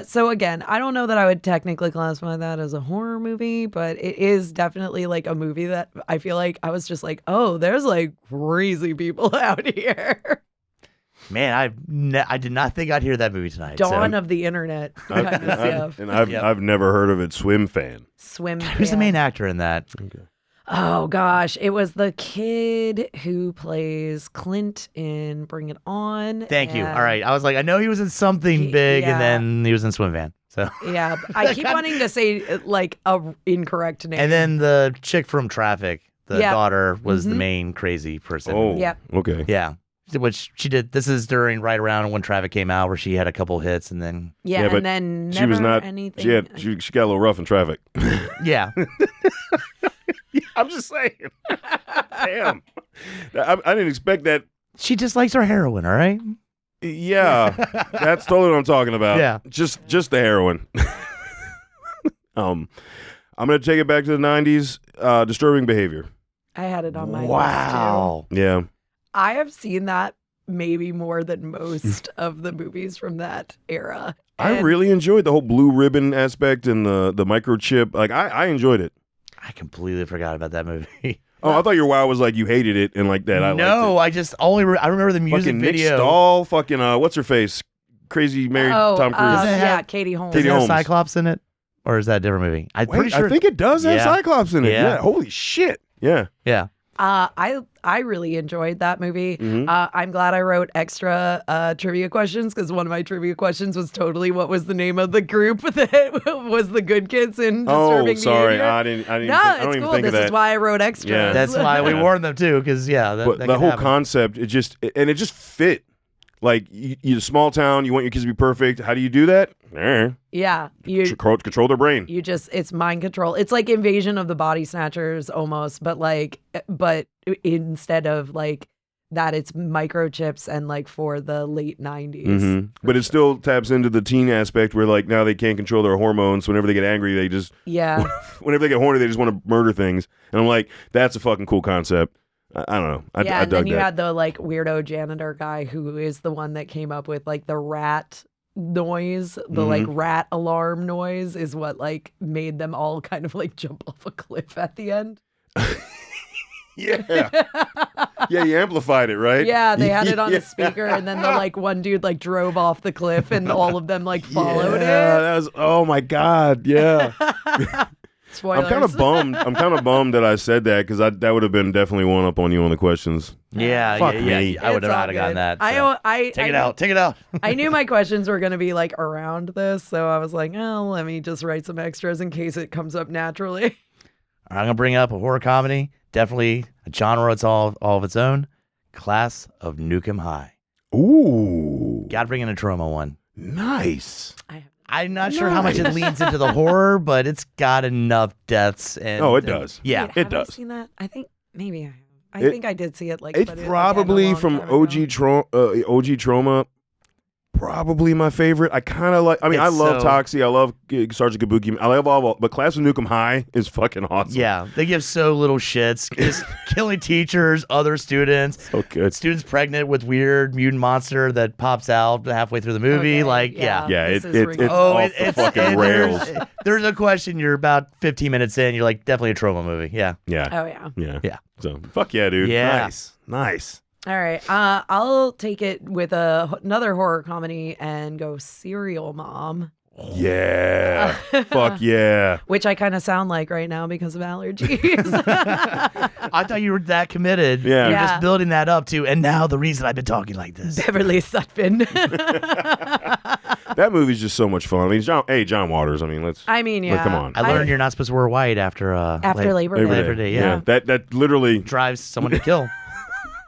So again, I don't know that I would technically classify that as a horror movie, but it is definitely like a movie that I feel like I was just like, oh, there's like crazy people out here. Man, I did not think I'd hear that movie tonight. Dawn so. of the internet kind of stuff. I've Yep. never heard of it. Swim Fan. Swim. Who's the fan. main actor in that? Oh gosh, it was the kid who plays Clint in Bring It On. Thank you. and- All right. I was like, I know he was in something big, Yeah. and then he was in Swim Van. So, Yeah, I keep wanting to say like a incorrect name. and then the chick from Traffic, the Yeah. daughter, was the Mhm. main crazy person. Oh, Yep. okay. Yeah. Which she did. This is during right around when Traffic came out, where she had a couple hits, and then yeah, but and then She was never not. anything. She got a little rough in traffic. yeah, I'm just saying. Damn. I didn't expect that. she just likes her heroin. All right. Yeah, that's totally what I'm talking about. Yeah. just the heroin. I'm gonna take it back to the '90s. Disturbing Behavior. I had it on my list Wow. Yeah. too. I have seen that maybe more than most of the movies from that era. I And really enjoyed the whole blue ribbon aspect and the microchip. Like I enjoyed it. I completely forgot about that movie. Oh, I thought your wow was like you hated it and like that. I no, liked I just only I remember the it. music Fucking Nick video. Stahl. Fucking what's her face? Crazy married Tom Cruise. Does it yeah, have- Katie Holmes. Does Katie it have Holmes. Cyclops in it, or is that a different movie? I'm Wait, pretty sure. I think it does have Yeah. Cyclops in it. Yeah. Yeah. Holy shit. Yeah. Yeah. I really enjoyed that movie. Mhm. I'm glad I wrote extra trivia questions because one of my trivia questions was totally what was the name of the group that was the good kids in Disturbing Oh, sorry. Behavior. I didn't. No, I don't it's even cool. think This of that. is why I wrote extras. Yeah. That's why we Yeah. warned them too, because But that the could whole happen. concept, it just fit. Like, you small town, you want your kids to be perfect. How do you do that? Yeah, you Control their brain. it's mind control. It's like Invasion of the Body Snatchers almost, but instead of like that, it's microchips and like for the late 90s. But it still taps into the teen aspect where like now they can't control their hormones. So whenever they get angry, they just whenever they get horny, they just want to murder things. And I'm like, that's a fucking cool concept. I don't know. I and dug then you that. had the like weirdo janitor guy who is the one that came up with like the rat noise, the like rat alarm noise is what like made them all kind of like jump off a cliff at the end. Yeah, you amplified it, right? Yeah, they had it on a speaker, and then the like one dude like drove off the cliff, and all of them like followed it. That was, oh my god, yeah. Spoilers. I'm kind of bummed that I said that because that would have been definitely one up on you on the questions. Yeah, Fuck yeah. me. I would It's all not have gotten good. that. So. Take it out. I knew my questions were going to be like around this, so I was like, oh, let me just write some extras in case it comes up naturally. I'm gonna bring up a horror comedy. Definitely a genre. It's all of its own. Class of Nukem High. Ooh, Got to bring in a trauma one. nice. I'm not sure how much it leans into the horror, but it's got enough deaths. And Oh, it does. Yeah, Wait, it have I does. seen that? I think maybe I have. I It- think I did see it. Like, It's but probably again, a from long time ago. OG Trauma. Probably my favorite. I kind of like. I mean, I It's love so- Toxie. I love Sergeant Kabuki. I love all. But Class of Nukem High is fucking awesome. yeah. They give so little shits. Just killing teachers, other students. So good. Students pregnant with weird mutant monster that pops out halfway through the movie. Okay, like, yeah. Yeah, This it's is ridiculous. off the fucking and rails. There's a question. You're about 15 minutes in. You're like, definitely a trauma movie. Yeah. Yeah. Oh yeah. Yeah. Yeah. So fuck yeah, dude. Yeah. Nice. All right. I'll take it with another horror comedy and go Serial Mom, Yeah. Fuck yeah. which I kind of sound like right now because of allergies. I thought you were that committed. Yeah. You're Yeah. just building that up to, and now the reason I've been talking like this. Beverly Sutphin. That movie's just so much fun. I mean, John Waters. I mean, let's. I mean, yeah. Like, come on. I learned you're not supposed to wear white after Labor Day. Labor Day, yeah. That literally. Drives someone to kill.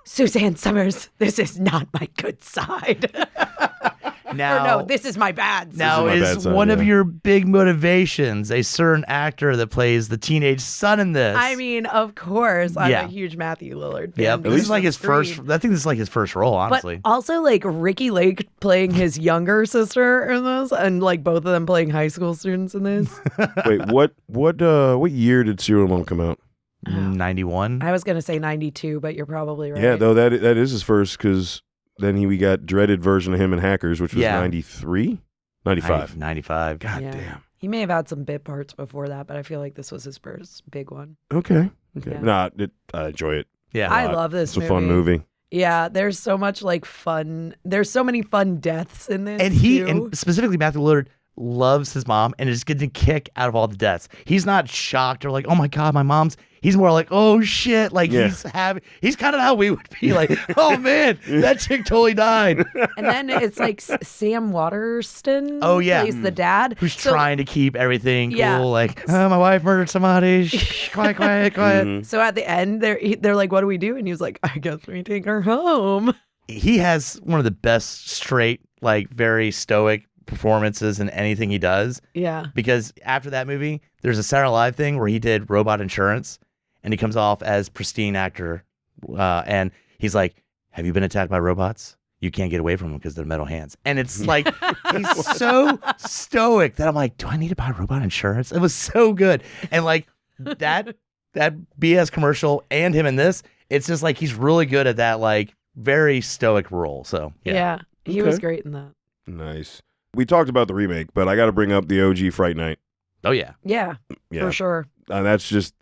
Suzanne Summers, this is not my good side. Now, Or no, this is my bad side. now This is my is bad side, one of yeah. your big motivations a certain actor that plays the teenage son in this? I mean, of course, I'm Yeah. a huge Matthew Lillard fan. yeah, because this is like of his first. Scream. I think this is like his first role, honestly. But also, like Ricky Lake playing his younger sister in this, and like both of them playing high school students in this. Wait, what year did Serial Mom come out? 91. I was gonna say 92, but you're probably right. Yeah, though that is his first because then we got dreaded version of him in Hackers, which was Yeah. 93, 95. 95. God Yeah. damn. He may have had some bit parts before that, but I feel like this was his first big one. Okay. Yeah. Nah, I enjoy it. Yeah. I lot. love this It's a fun movie. Yeah, there's so much like fun. There's so many fun deaths in this. And he, too. and specifically Matthew Lillard, loves his mom and is getting a kick out of all the deaths. He's not shocked or like, oh my God, my mom's. He's more like, oh shit. Like Yeah. he's kind of how we would be like, oh man, that chick totally died. And then it's like Sam Waterston. Oh, yeah. plays the dad Who's So- trying to keep everything cool. Yeah. Like, oh, my wife murdered somebody. Shh, quiet. Mhm. So at the end, they're like, "What do we do?" And he was like, "I guess we take her home." He has one of the best straight, like very stoic performances in anything he does. Yeah, Because after that movie, there's a Saturday Night Live thing where he did Robot Insurance, and he comes off as pristine actor, and he's like, "Have you been attacked by robots? You can't get away from them because they're metal hands." And it's like he's so stoic that I'm like, "Do I need to buy robot insurance?" It was so good, and like that BS commercial and him in this, it's just like he's really good at that like very stoic role. So yeah, he was Okay. great in that. Nice. We talked about the remake, but I got to bring up the OG Fright Night. Oh yeah. Yeah, Yeah, for sure. and that's just,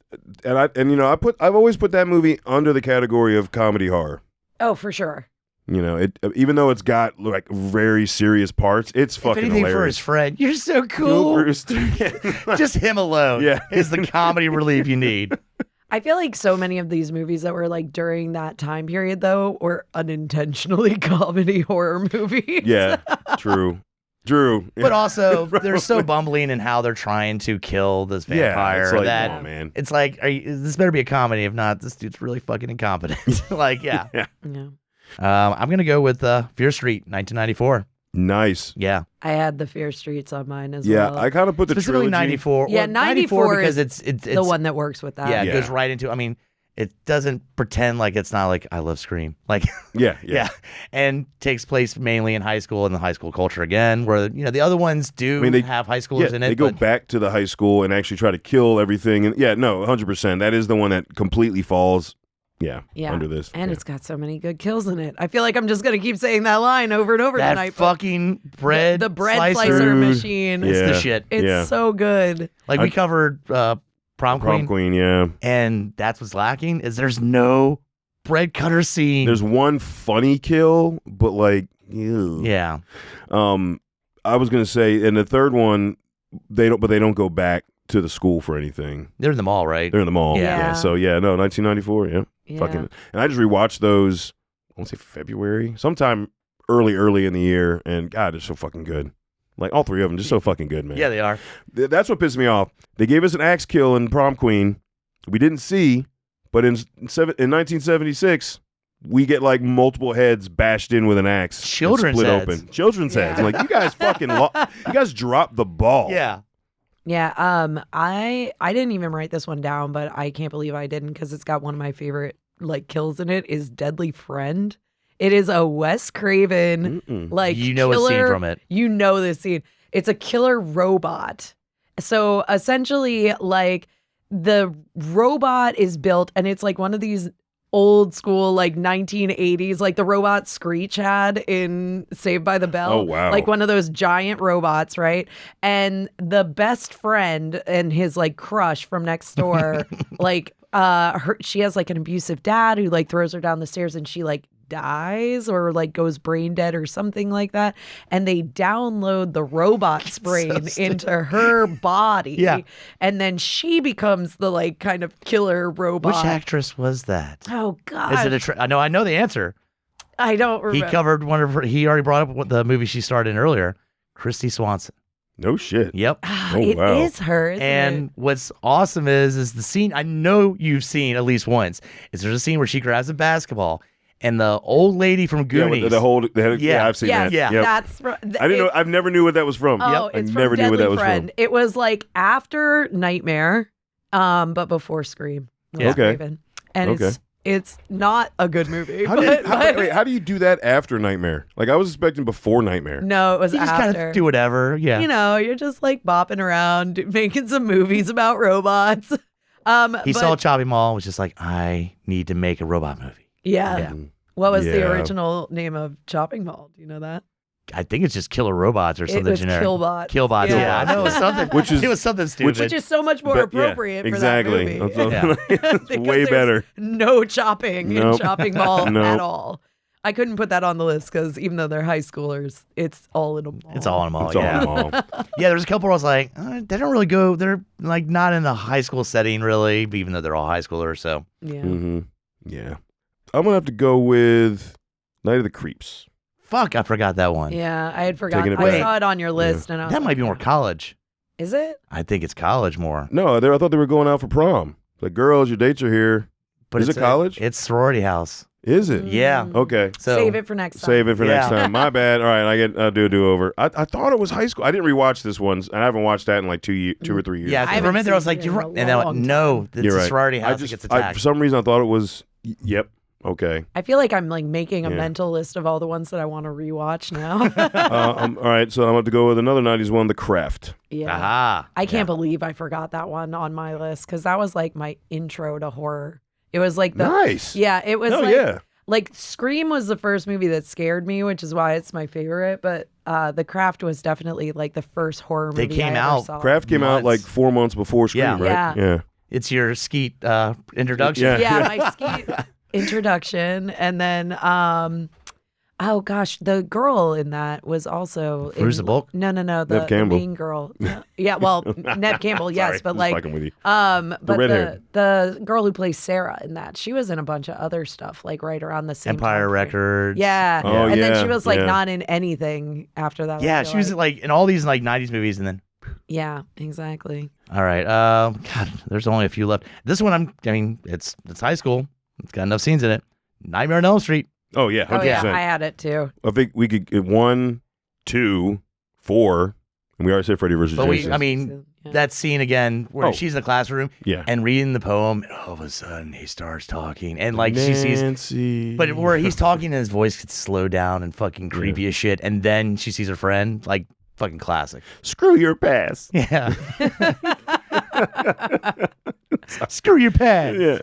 and you know, I've always put that movie under the category of comedy horror. Oh, for sure. You know, it even though it's got like very serious parts, it's If fucking anything for his hilarious. friend, you're so Go cool. Bruce. Just him alone Yeah. is the comedy relief you need. I feel like so many of these movies that were like during that time period, though, were unintentionally comedy horror movies. Yeah, true. But also, they're so bumbling in how they're trying to kill this vampire it's like, that come on, man. it's like, this better be a comedy. If not, this dude's really fucking incompetent. Like, yeah. Yeah. I'm gonna go with Fear Street, 1994. Nice. Yeah, I had the Fear Streets on mine as Yeah, well. I kind of put the specifically trilogy. 94. Yeah, Well, 94 because is it's the one that works with that. Yeah, it Yeah. goes right into. I mean, it doesn't pretend like it's not like I love Scream. Like, Yeah. yeah, and takes place mainly in high school and the high school culture again, where the other ones do they have high schoolers in it. They go but back to the high school and actually try to kill everything. And yeah, no, 100%. That is the one that completely falls. Yeah, Yeah. under this. And yeah. it's got so many good kills in it. I feel like I'm just gonna keep saying that line over and over that tonight. but fucking bread, the bread slicer, slicer Dude. machine. it's the Yeah. shit. It's Yeah. so good. Like we covered Prom Prom Queen, Queen. Yeah. and that's what's lacking is there's no bread cutter scene. There's one funny kill, but like, ew. yeah, I was gonna say, in the third one, they don't go back to the school for anything. they're in the mall, right? They're in the mall. Yeah. So yeah, no, 1994. Yeah. Yeah. Fucking. And I just rewatched those. I want to say February, sometime early in the year, and God, they're so fucking good. Like all three of them, just so fucking good, man. Yeah, they are. That's what pissed me off. They gave us an axe kill in Prom Queen. We didn't see, but in 1976, we get like multiple heads bashed in with an axe. and Children's split heads. open. Children's heads. Like you guys fucking, you guys dropped the ball. Yeah. Yeah, I didn't even write this one down, but I can't believe I didn't because it's got one of my favorite like kills in it is Deadly Friend. It is a Wes Craven like You know a scene killer- from it. You know this scene. It's a killer robot. So essentially, like the robot is built, and it's like one of these old school like 1980s, like the robot Screech had in Saved by the Bell. Oh, wow. Like one of those giant robots, right? And the best friend and his like crush from next door, like she has like an abusive dad who like throws her down the stairs, and she like dies or like goes brain dead or something like that, and they download the robot's brain into her body. Yeah. And then she becomes the like kind of killer robot. Which actress was that? Oh god. Is it a? I know the answer. I don't remember. He covered one of her. He already brought up what the movie she starred in earlier, Christy Swanson. No shit. Yep. Oh, It wow. is her, isn't And it? what's awesome is the scene I know you've seen at least once. Is there's a scene where she grabs a basketball and the old lady from Yeah, Goonies. with the whole. Yeah, I've seen Yes, that. Yeah. Yep. that's I didn't know. I've never knew what that was from. Oh, I it's never from knew what Deadly that was Friend. from. It was like after Nightmare, but before Scream. Yeah. Okay. Raven. And Okay. it's not a good movie. How do, but, you, but- how do you do that after Nightmare? Like I was expecting before Nightmare. no, it was you just after. kind of do whatever. Yeah. You know, you're just like bopping around, making some movies about robots. He but- saw Chopping Mall and was just like, I need to make a robot movie. Yeah. Yeah. What was the Yeah. original name of Chopping Mall? Do you know that? I think it's just Killer Robots or It something was generic. Killbots. Killbots. Yeah. Yeah, I know it was something. it was something stupid. Which is so much more But, yeah, appropriate for exactly. that movie. It's Because way there's better. No chopping in Nope. Chopping Mall Nope. at all. I couldn't put that on the list because even though they're high schoolers, it's all in a mall. It's all in a mall. It's all yeah. in all. Yeah, there's a couple where I was like, they don't really go. They're like not in a high school setting really, even though they're all high schoolers. So Yeah. Mm-hmm. Yeah. I'm gonna have to go with Night of the Creeps. fuck, I forgot that one. Yeah, I had forgotten. it I back. saw it on your list, and I was That might be like, more college. Is it? I think it's college more. No, I thought they were going out for prom. Like, girls, your dates are here. But Is it's it college? It's sorority house. Is it? Yeah. Mm. Okay. So Save it for next time. Save it for next Yeah. time. My bad. All right, I'll do a do-over. I thought it was high school. I didn't rewatch this one, and I haven't watched that in like 2 or 3 years. Yeah, I for a haven't minute there I was seen like, it you're in right. a And then I went, long no, it's You're a right. sorority I house that just, gets attacked. for some reason, I thought it was. Yep. Okay. I feel like I'm like making a Yeah. mental list of all the ones that I want to rewatch now. All right, so I'm going to go with another 90s one, The Craft. Yeah. Aha. I can't believe I forgot that one on my list because that was like my intro to horror. It was like the Nice. yeah, it was Oh, like yeah. like Scream was the first movie that scared me, which is why it's my favorite. But The Craft was definitely like the first horror movie They came I ever out- saw. Craft came out like Months. 4 months before Scream, Yeah. right? Yeah. It's your Skeet introduction. Yeah. Yeah, my ski introduction, and then oh gosh, the girl in that was also Fruza Bulk? No, the Neve Campbell. main girl. Yeah, well, Neve Campbell, yes, Sorry, but just like fucking with you. but red-haired. the girl who plays Sarah in that, she was in a bunch of other stuff like right around the same Empire time frame. Records. Yeah. Oh, and then yeah, she was like yeah. not in anything after that. I Yeah, feel she was like in all these like 90s movies and then Yeah, exactly. all right. God, there's only a few left. This one it's high school. It's got enough scenes in it. Nightmare on Elm Street, Oh yeah, 100%. Oh yeah, I had it too. I think we could get 1, 2, 4, and we already said Freddy versus But Jason. that scene again where she's in the classroom Yeah. and reading the poem, and all of a sudden he starts talking, and like she sees, Nancy. but where he's talking and his voice gets slowed down and fucking creepy as shit, and then she sees her friend, like fucking classic. Screw your past. Yeah. Screw your pad. Yeah.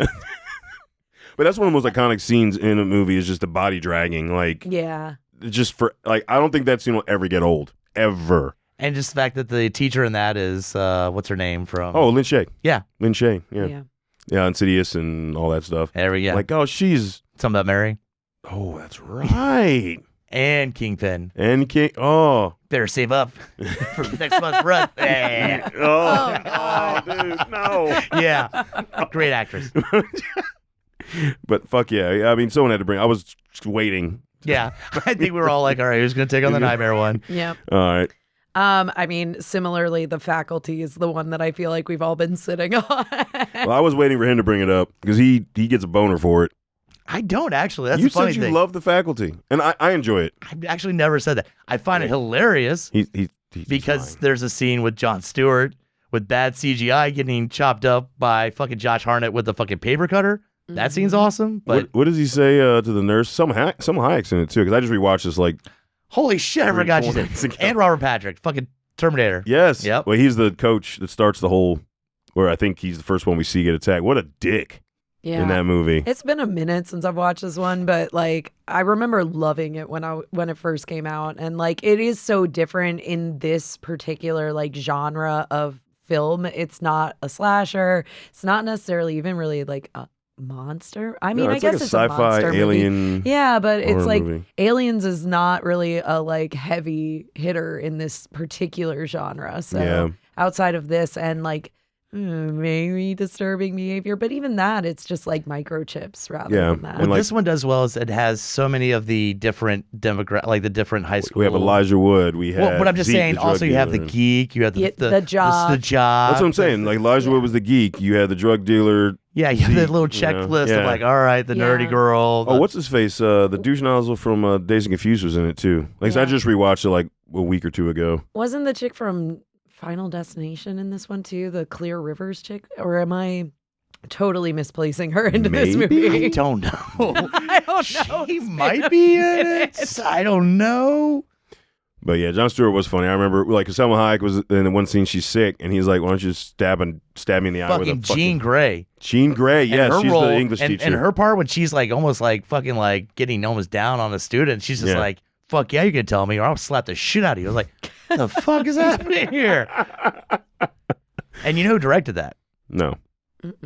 But that's one of the most iconic scenes in a movie is just the body dragging. Like, Yeah. just for, like, I don't think that scene will ever get old. Ever. And just the fact that the teacher in that is, what's her name from? Oh, Lin Shaye. Yeah. Lin Shaye. Yeah. Yeah. Yeah, Insidious and all that stuff. Yeah. Like, oh, she's. Something About Mary. Oh, that's right. And Kingpin. And King. Oh. Better save up for next month's run. Yeah. Oh, dude, no. Yeah. Great actress. But fuck yeah. I mean, someone had to bring. I was just waiting. Yeah. I think we were all like, all right, who's going to take on the Nightmare one? Yep. All right. I mean, similarly, The Faculty is the one that I feel like we've all been sitting on. Well, I was waiting for him to bring it up because he gets a boner for it. I don't actually. That's You the funny said you thing. love The Faculty, and I enjoy it. I've actually never said that. I find it hilarious He's because lying. there's a scene with Jon Stewart with bad CGI getting chopped up by fucking Josh Hartnett with the fucking paper cutter. That scene's awesome. But What does he say to the nurse? Some Hayek's in it too, because I just rewatched this like. holy shit, I forgot you 4 said. days ago. And Robert Patrick, fucking Terminator. Yes. Yep. Well, he's the coach that starts the whole. Where I think he's the first one we see get attacked. What a dick Yeah. in that movie. It's been a minute since I've watched this one, but like I remember loving it when it first came out, and like it is so different in this particular like genre of film. It's not a slasher. It's not necessarily even really like a monster. I mean, No, I guess like a it's a sci-fi monster movie. alien. Yeah, but it's horror like movie. Aliens is not really a like heavy hitter in this particular genre. So Yeah. outside of this and like maybe disturbing behavior, but even that, it's just like microchips rather Yeah, than that. and What like- this one does well is it has so many of the different like the different high school. We have Elijah Wood. We have. Well, but I'm just Zeke, saying. the drug Also, you have the dealer. geek. You have Yeah, the the job. The job. That's what I'm saying. Like Elijah Wood was the geek. You had the drug dealer. Yeah, you have that Zeke, little you know? checklist Yeah. of like, all right, the nerdy Yeah. girl. Oh, what's his face? The douche nozzle from Dazed and Confused was in it too. Like so I Yeah. just rewatched it like a week or two ago. Wasn't the chick from Final Destination in this one too? The Clear Rivers chick? Or am I totally misplacing her into this Maybe. movie? I don't know. I don't know. She It's been might a be in minute. it. I don't know. But yeah, Jon Stewart was funny. I remember like Selma Hayek was in the one scene she's sick and he's like, "Why don't you just stab me in the eye with a Fucking fucking Jean Grey. Jean Grey, And yes, her she's role, the English and, teacher. and her part when she's like almost like fucking like getting almost down on a student, she's just Yeah. like, "Fuck yeah, you can tell me, or I'll slap the shit out of you." I was like, "The fuck is happening here?" And you know who directed that? No.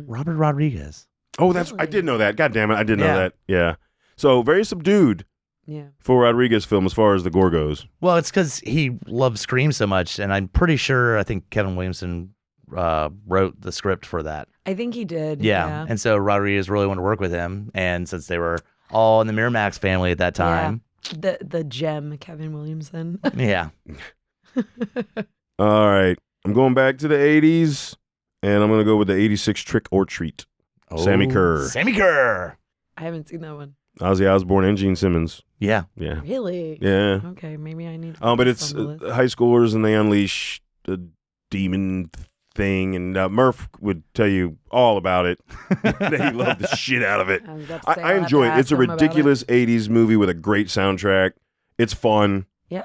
Robert Rodriguez. Oh, that's I Really? did know that. God damn it, I did know Yeah. that. Yeah. So very subdued Yeah. for Rodriguez film as far as the gore goes. Well, it's because he loves Scream so much, and I'm pretty sure I think Kevin Williamson wrote the script for that. I think he did. Yeah. And so Rodriguez really wanted to work with him, and since they were all in the Miramax family at that time, The gem, Kevin Williamson. yeah. All right. I'm going back to the 80s and I'm going to go with the 86 Trick or Treat. Sammy Kerr. Sammy Kerr. I haven't seen that one. Ozzy Osbourne and Gene Simmons. Yeah. Yeah. Really? Yeah. Okay, maybe I need to But put it's this on the list. high schoolers and they unleash the demon thing. And Murph would tell you all about it. He loved the shit out of it. I was about to say, I I'll have enjoy to it. It's a ask him about ridiculous 80s movie with a great soundtrack. It's fun. Yeah.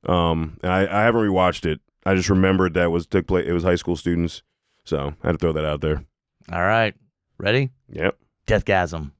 And I haven't rewatched it. I just remembered that took place. It was high school students. So I had to throw that out there. All right. Ready? Yep. Deathgasm.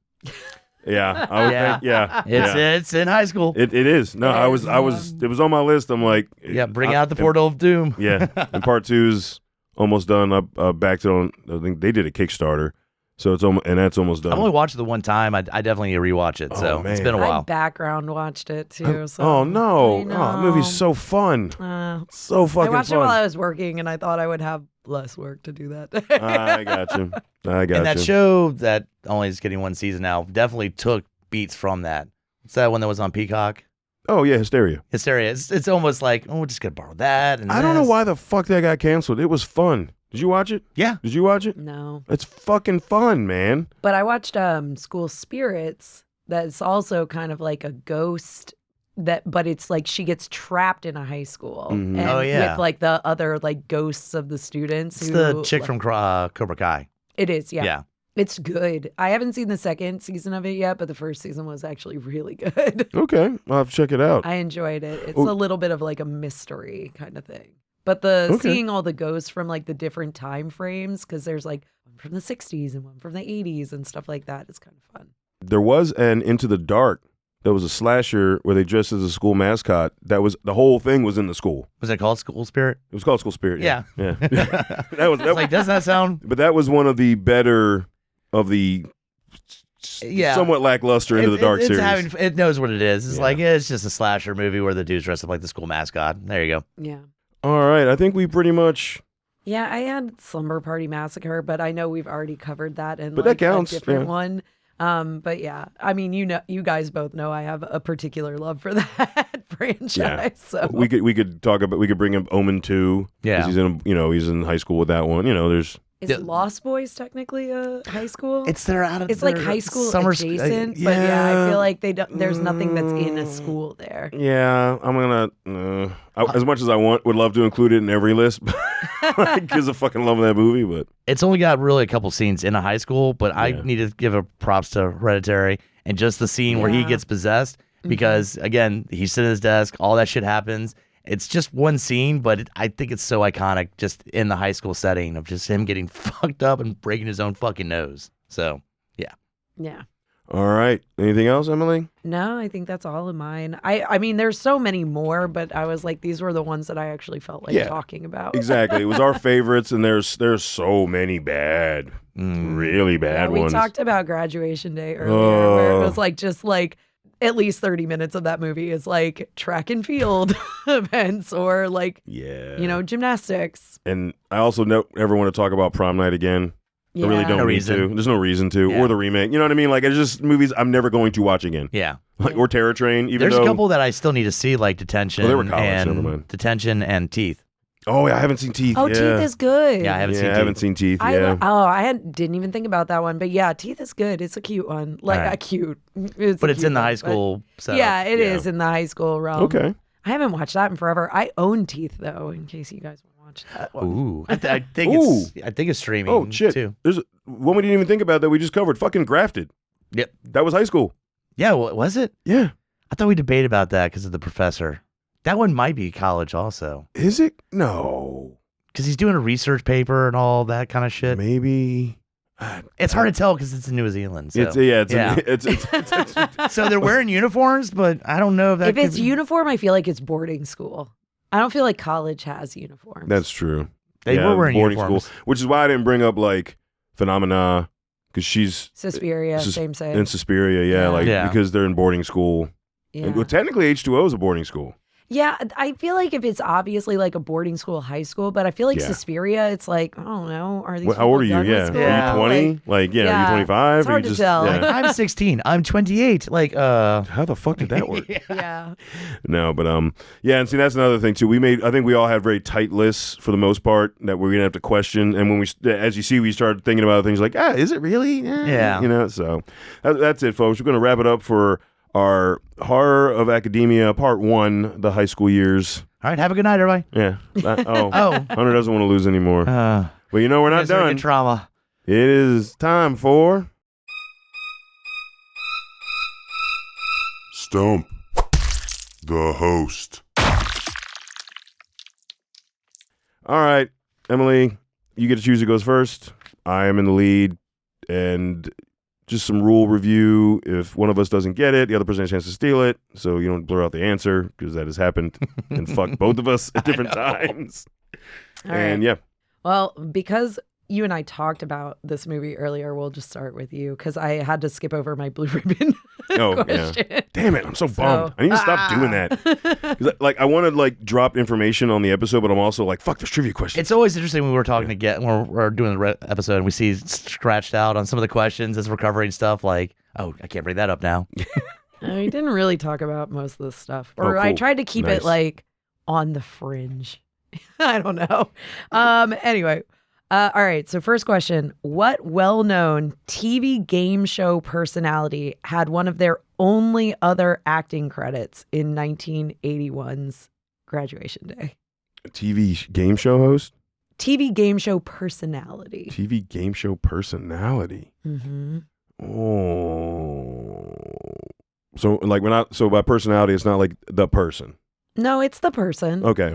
Yeah. I would Yeah. think, yeah. It's in high school. It is. No, It is, it was on my list. I'm like, Yeah, bring out the portal of doom. Yeah. And part 2's almost done. I backed it on. I think they did a Kickstarter. So it's almost, and that's almost done. I've only watched it the one time. I definitely rewatch it. Oh, So it's man. been a I while. background watched it too. So Oh no. I Oh, the movie's so fun. know. So I fucking watched it while fun. I was working, and I thought I would have less work to do that. I got you. And that show that only is getting one season now definitely took beats from that. What's that one that was on Peacock? Oh yeah, Hysteria. Hysteria. It's almost like, oh, we're just gonna borrow that. And I don't know this. why the fuck that got canceled. It was fun. Did you watch it? Yeah. Did you watch it? No, It's fucking fun, man. but I watched School Spirits that's also kind of like a ghost but it's like she gets trapped in a high school. Mhm. And Oh, yeah. with like the other like ghosts of the students. It's who, the chick from Cobra Kai. It is, yeah. Yeah. It's good. I haven't seen the second season of it yet, but the first season was actually really good. Okay, I'll have to check it out. I enjoyed it. It's Oh. a little bit of like a mystery kind of thing. But the Okay. seeing all the ghosts from like the different time frames, because there's like one from the 60s and one from the 80s and stuff like that, is kind of fun. There was an Into the Dark. There was a slasher where they dressed as a school mascot. That was the whole thing was in the school. Was it called School Spirit? It was called School Spirit. Yeah. Yeah. that was It's like, doesn't that sound? but that was one of the better of the Yeah. somewhat lackluster Into the Dark series. It knows what it is. It's Yeah. like, it's just a slasher movie where the dude's dressed up like the school mascot. There you go. Yeah. All right, I think we pretty much. Yeah, I had Slumber Party Massacre, but I know we've already covered that in But like that counts, a different yeah. one. But yeah, I mean, you guys both know I have a particular love for that franchise. Yeah. So We could talk about. We could bring up Omen 2. 'Cause Yeah. he's in. He's in high school with that one. There's. is Yeah. Lost Boys technically a high school? It's their out of It's like their high school summer adjacent, but yeah, yeah. I feel like there's nothing that's in a school there. Yeah, I'm gonna. As much as I would love to include it in every list, because I fucking love that movie. But It's only got really a couple scenes in a high school, but I Yeah. need to give a props to Hereditary and just the scene where he Yeah. gets possessed because again, he's sitting at his desk, all that shit happens. It's just one scene, but I think it's so iconic just in the high school setting of just him getting fucked up and breaking his own fucking nose. So, Yeah. all right, anything else, Emily? No, I think that's all of mine. I mean, there's so many more, but I was like, these were the ones that I actually felt like Yeah. talking about. Exactly. It was our favorites, and there's so many bad, really Yeah, bad we ones. talked about Graduation Day earlier, where it Oh. was like just like at least 30 minutes of that movie is like track and field events or like Yeah. gymnastics. And I also never want to talk about Prom Night again. I really Yeah. don't No need reason. to. There's no reason to, Yeah. or the remake. You know what I mean? Like it's just movies I'm never going to watch again. yeah. Like or Terror Train. Even There's though, a couple that I still need to see, like Detention, Oh, they were college, never mind. Detention and Teeth. Oh yeah, I haven't seen Teeth. Oh, yeah. Teeth is good. Yeah, I haven't Yeah, seen I Teeth. haven't seen Teeth. Yeah. Didn't even think about that one, but yeah, Teeth is good. It's a cute one, like All right. a cute. But a it's cute in the one, high but- school setup. Yeah, it Yeah. is in the high school realm. Okay. I haven't watched that in forever. I own Teeth though, in case you guys want to watch that one. Ooh. I think it's streaming Oh shit. too. There's one we didn't even think about that we just covered. Fucking Grafted. Yep. That was high school. Yeah, was it? Yeah. I thought we debated about that because of the professor. That one might be college also. Is it? No. Because he's doing a research paper and all that kind of shit. Maybe. It's hard to tell because it's in New Zealand. So. It's So they're wearing uniforms, but I don't know if that If could it's be- uniform, I feel like it's boarding school. I don't feel like college has uniforms. That's true. They Yeah, were wearing boarding uniforms. school, which is why I didn't bring up like Phenomena because she's Suspiria, same. in Suspiria, Yeah. like Yeah. because they're in boarding school. Yeah. And, well, technically H2O is a boarding school. Yeah, I feel like if it's obviously like a boarding school, high school, but I feel like Yeah. Suspiria, it's like, I don't know, are these How old are you? people done with Yeah. school? Are you 20? Like, are you yeah, 25? it's Are hard you to just, tell. Like, I'm 16. I'm 28. Like, How the fuck did that work? Yeah. No, but yeah, and see that's another thing too. I think we all had very tight lists for the most part that we're gonna have to question. And when as you see, we started thinking about things like, is it really? Yeah. So that's it, folks. We're gonna wrap it up for our Horror of Academia Part 1, the high school years. all right, have a good night, everybody. Yeah. Oh. Hunter doesn't want to lose anymore. But we're not Guys are done. in trauma. It is time for Stump the host. All right, Emily, you get to choose who goes first. I am in the lead, and just some rule review. If one of us doesn't get it, the other person has a chance to steal it, so you don't blur out the answer because that has happened and fucked both of us at different times. All And right. yeah, Well, because you and I talked about this movie earlier, we'll just start with you because I had to skip over my blue ribbon question. yeah. Damn it, I'm so bummed. I need to stop doing that. 'Cause, like, I want to like drop information on the episode, but I'm also like, fuck, there's trivia questions. It's always interesting when we're talking when we're doing the episode and we see scratched out on some of the questions as we're covering stuff like, oh, I can't bring that up now. We didn't really talk about most of this stuff, or Oh, I cool. tried to keep Nice. it like on the fringe. I don't know. Anyway, All right. So first question: what well-known TV game show personality had one of their only other acting credits in 1981's Graduation Day? TV game show host? TV game show personality. TV game show personality. Mm-hmm. Oh. So like so by personality, it's not like the person. No, it's the person. Okay.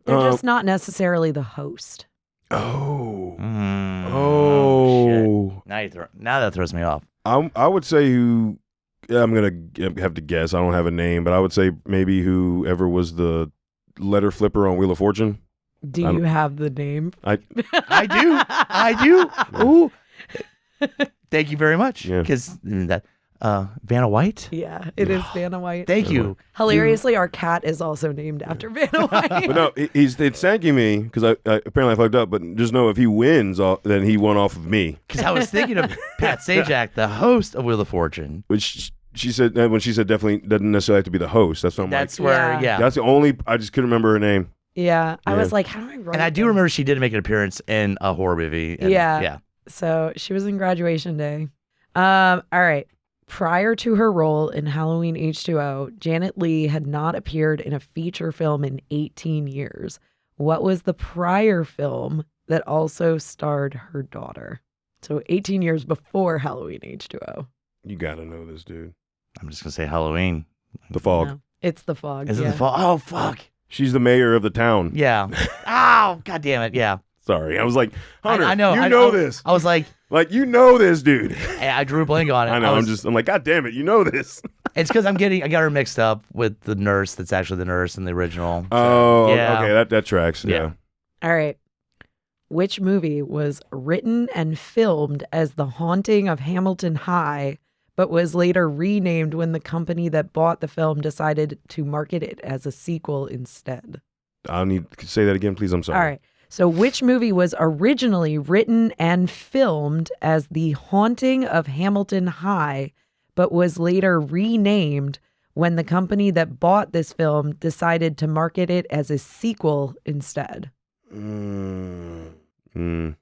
They're just not necessarily the host. Oh. Shit. Now that throws me off. I would say who. I'm gonna have to guess. I don't have a name, but I would say maybe whoever was the letter flipper on Wheel of Fortune. Do you have the name? I do. Ooh. Thank you very much. Yeah. Because that Vanna White. Yeah, it is Vanna White. Thank you. Hilariously, our cat is also named after Vanna White. But no, it's thanking me because I apparently I fucked up. But just know if he wins, then he won off of me. Because I was thinking of Pat Sajak, the host of Wheel of Fortune. Which she said when she said definitely doesn't necessarily have to be the host. That's what I'm That's like. where, Yeah. That's the only. I just couldn't remember her name. Yeah, I Yeah. was like, how do I write And I do this? remember she did make an appearance in a horror movie. And, Yeah. So she was in Graduation Day. All right. Prior to her role in Halloween H2O, Janet Leigh had not appeared in a feature film in 18 years. What was the prior film that also starred her daughter? So 18 years before Halloween H2O. You gotta know this, dude. I'm just going to say Halloween. The Fog. No, it's The Fog. Is it yeah. the fall? Oh, fuck. She's the mayor of the town. Yeah. Oh, God damn it. Yeah. Sorry, I was like, Hunter, I know. you I know this. I was like, Like you know this, dude. I drew a blank on it. I know. I'm like, God damn it, you know this. It's because I got her mixed up with the nurse that's actually the nurse in the original. So, Oh, yeah. okay, that tracks. Yeah. All right. Which movie was written and filmed as The Haunting of Hamilton High, but was later renamed when the company that bought the film decided to market it as a sequel instead? I'll need to say that again, please. I'm sorry. All right. So which movie was originally written and filmed as The Haunting of Hamilton High, but was later renamed when the company that bought this film decided to market it as a sequel instead? I'm gonna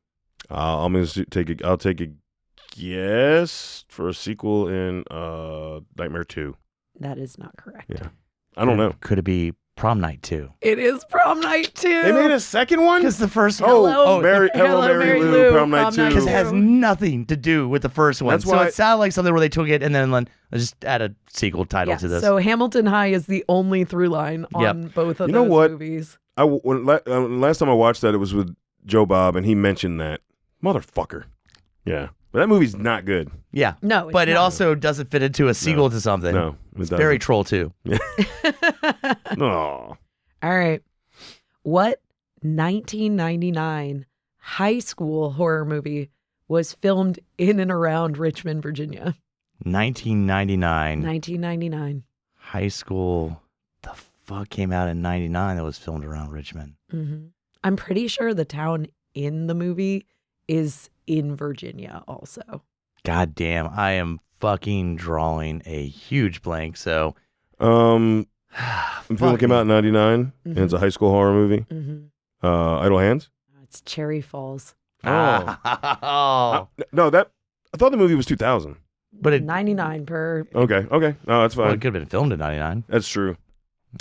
I'll take a guess for a sequel in Nightmare 2. That is not correct. Yeah. I don't know. Could it be Prom Night 2? It is Prom Night 2. They made a second one? Because the first one. Hello, Hello, Mary Lou, Prom Night 2. Because it has nothing to do with the first one. That's so why- it sounded like something where they took it and then just add a sequel title Yeah, to this. so Hamilton High is the only through line on both of You know those what? movies. Last time I watched that, it was with Joe Bob, and he mentioned that. Motherfucker. Yeah. But that movie's not good. Yeah. No, it's but it not. also doesn't fit into a sequel to something. No. It's very Troll 2. No. All right. What 1999 high school horror movie was filmed in and around Richmond, Virginia? 1999. 1999. High school. The fuck came out in 99 that was filmed around Richmond? Mm-hmm. I'm pretty sure the town in the movie is in Virginia also. God damn. I am fucking drawing a huge blank. So. The film came out in 99, and it's a high school horror movie. Mm-hmm. Idle Hands? It's Cherry Falls. Oh. I thought the movie was 2000. But it, 99 per. Okay. No, that's well, fine. it could have been filmed in 99. That's true.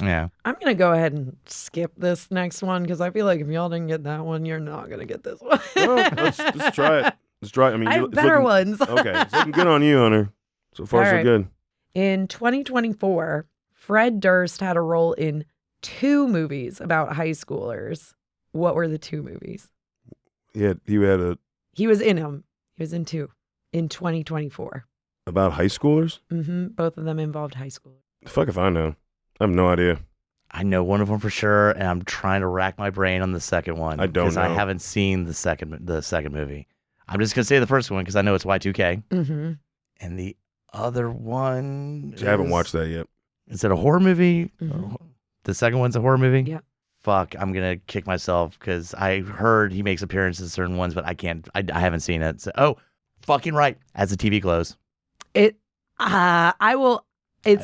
Yeah. I'm going to go ahead and skip this next one because I feel like if y'all didn't get that one, you're not going to get this one. Well, let's try it. Let's try it. I mean, I have it's better looking- ones. Okay, it's looking good on you, Hunter. So far, All so right. good. In 2024, Fred Durst had a role in 2 movies about high schoolers. What were the 2 movies? He had a He was in them. He was in 2 in 2024. about high schoolers. Both of them involved high schoolers. Fuck if I know. I have no idea. I know one of them for sure, and I'm trying to rack my brain on the second one. I don't Because I know. haven't seen the second movie. I'm just going to say the first one because I know it's Y2K. Mm-hmm. And the other one I haven't watched that yet. Is it a horror movie? Mhm. The second one's a horror movie? Yeah. Fuck, I'm going to kick myself because I heard he makes appearances in certain ones, but I can't. I haven't seen it. So, fucking right. As the TV close. I will.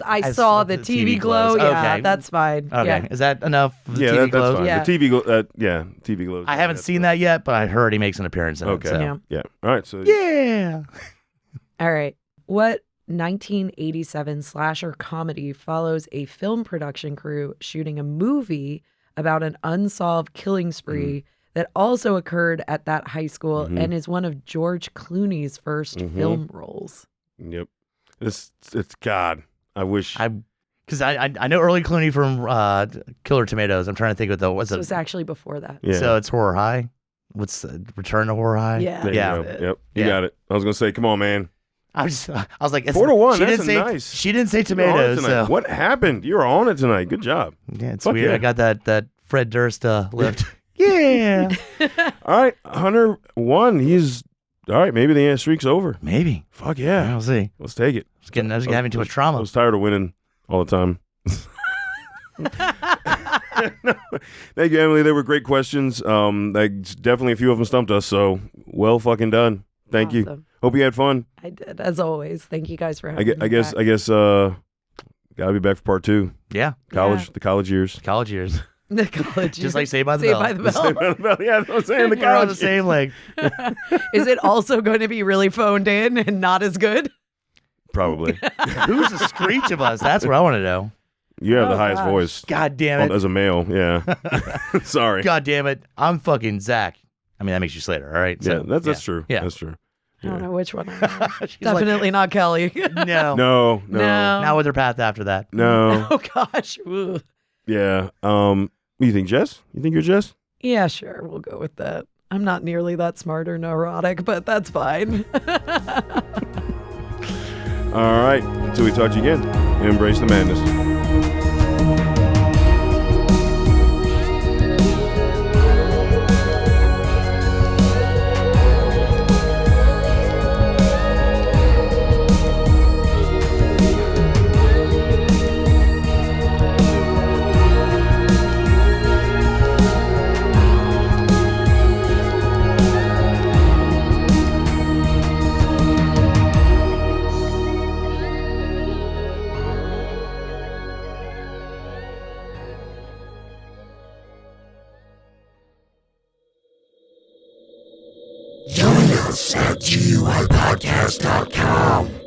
I saw the TV glow. Yeah, Okay. that's fine. Okay, Yeah. is that enough? For the Yeah, TV that's glows? fine. Yeah. The TV glow. TV glows. I haven't seen that yet, but I heard he makes an appearance in Okay. it. So. Yeah. Yeah. All right. So Yeah. All right. What 1987 slasher comedy follows a film production crew shooting a movie about an unsolved killing spree that also occurred at that high school and is one of George Clooney's first film roles? Yep. It's God. I wish. Because I know early Clooney from Killer Tomatoes. I'm trying to think of what's So it. it's actually before that. Yeah. So it's Horror High. What's Return to Horror High? Yeah. There you Yeah. go. Yep. You Yeah. got it. I was gonna say, come on, man. I was like, it's, 4-1. She That's didn't say nice. She didn't say You're on it tomatoes. tonight. So What happened? You were on it tonight. Good job. yeah, it's Fuck weird. yeah. I got that Fred Durst lift. Yeah. All right, Hunter won. He's all right. Maybe the streak's over. Maybe. Fuck yeah. We'll see. Let's take it. I was having too much trauma. I was tired of winning all the time. Thank you, Emily. They were great questions. Definitely a few of them stumped us. So well fucking done. Thank you. Awesome. Hope you had fun. I did, as always. Thank you guys for having me. I guess. Gotta be back for part 2. Yeah. College. The college years. College years. The college. Just like Saved by the Saved Bell. by the Bell. Yeah, that's what I'm saying. The We're on college the same leg. Is it also going to be really phoned in and not as good? Probably. Who's the screech of us? That's what I want to know. You have the Oh, highest gosh. voice God damn it. as a male. Yeah. Sorry. God damn it. I'm fucking Zach. I mean, that makes you Slater, all right? Yeah, So, that's true. Yeah. That's true. I don't Yeah. know which one. I am. She's like, Definitely not Kelly. no. No. Now with her path after that. No. Oh gosh. Ooh. Yeah. You think Jess? You think you're Jess? Yeah, sure. We'll go with that. I'm not nearly that smart or neurotic, but that's fine. All right. Until we talk to you again, embrace the madness. Join us at GUIPodcast.com.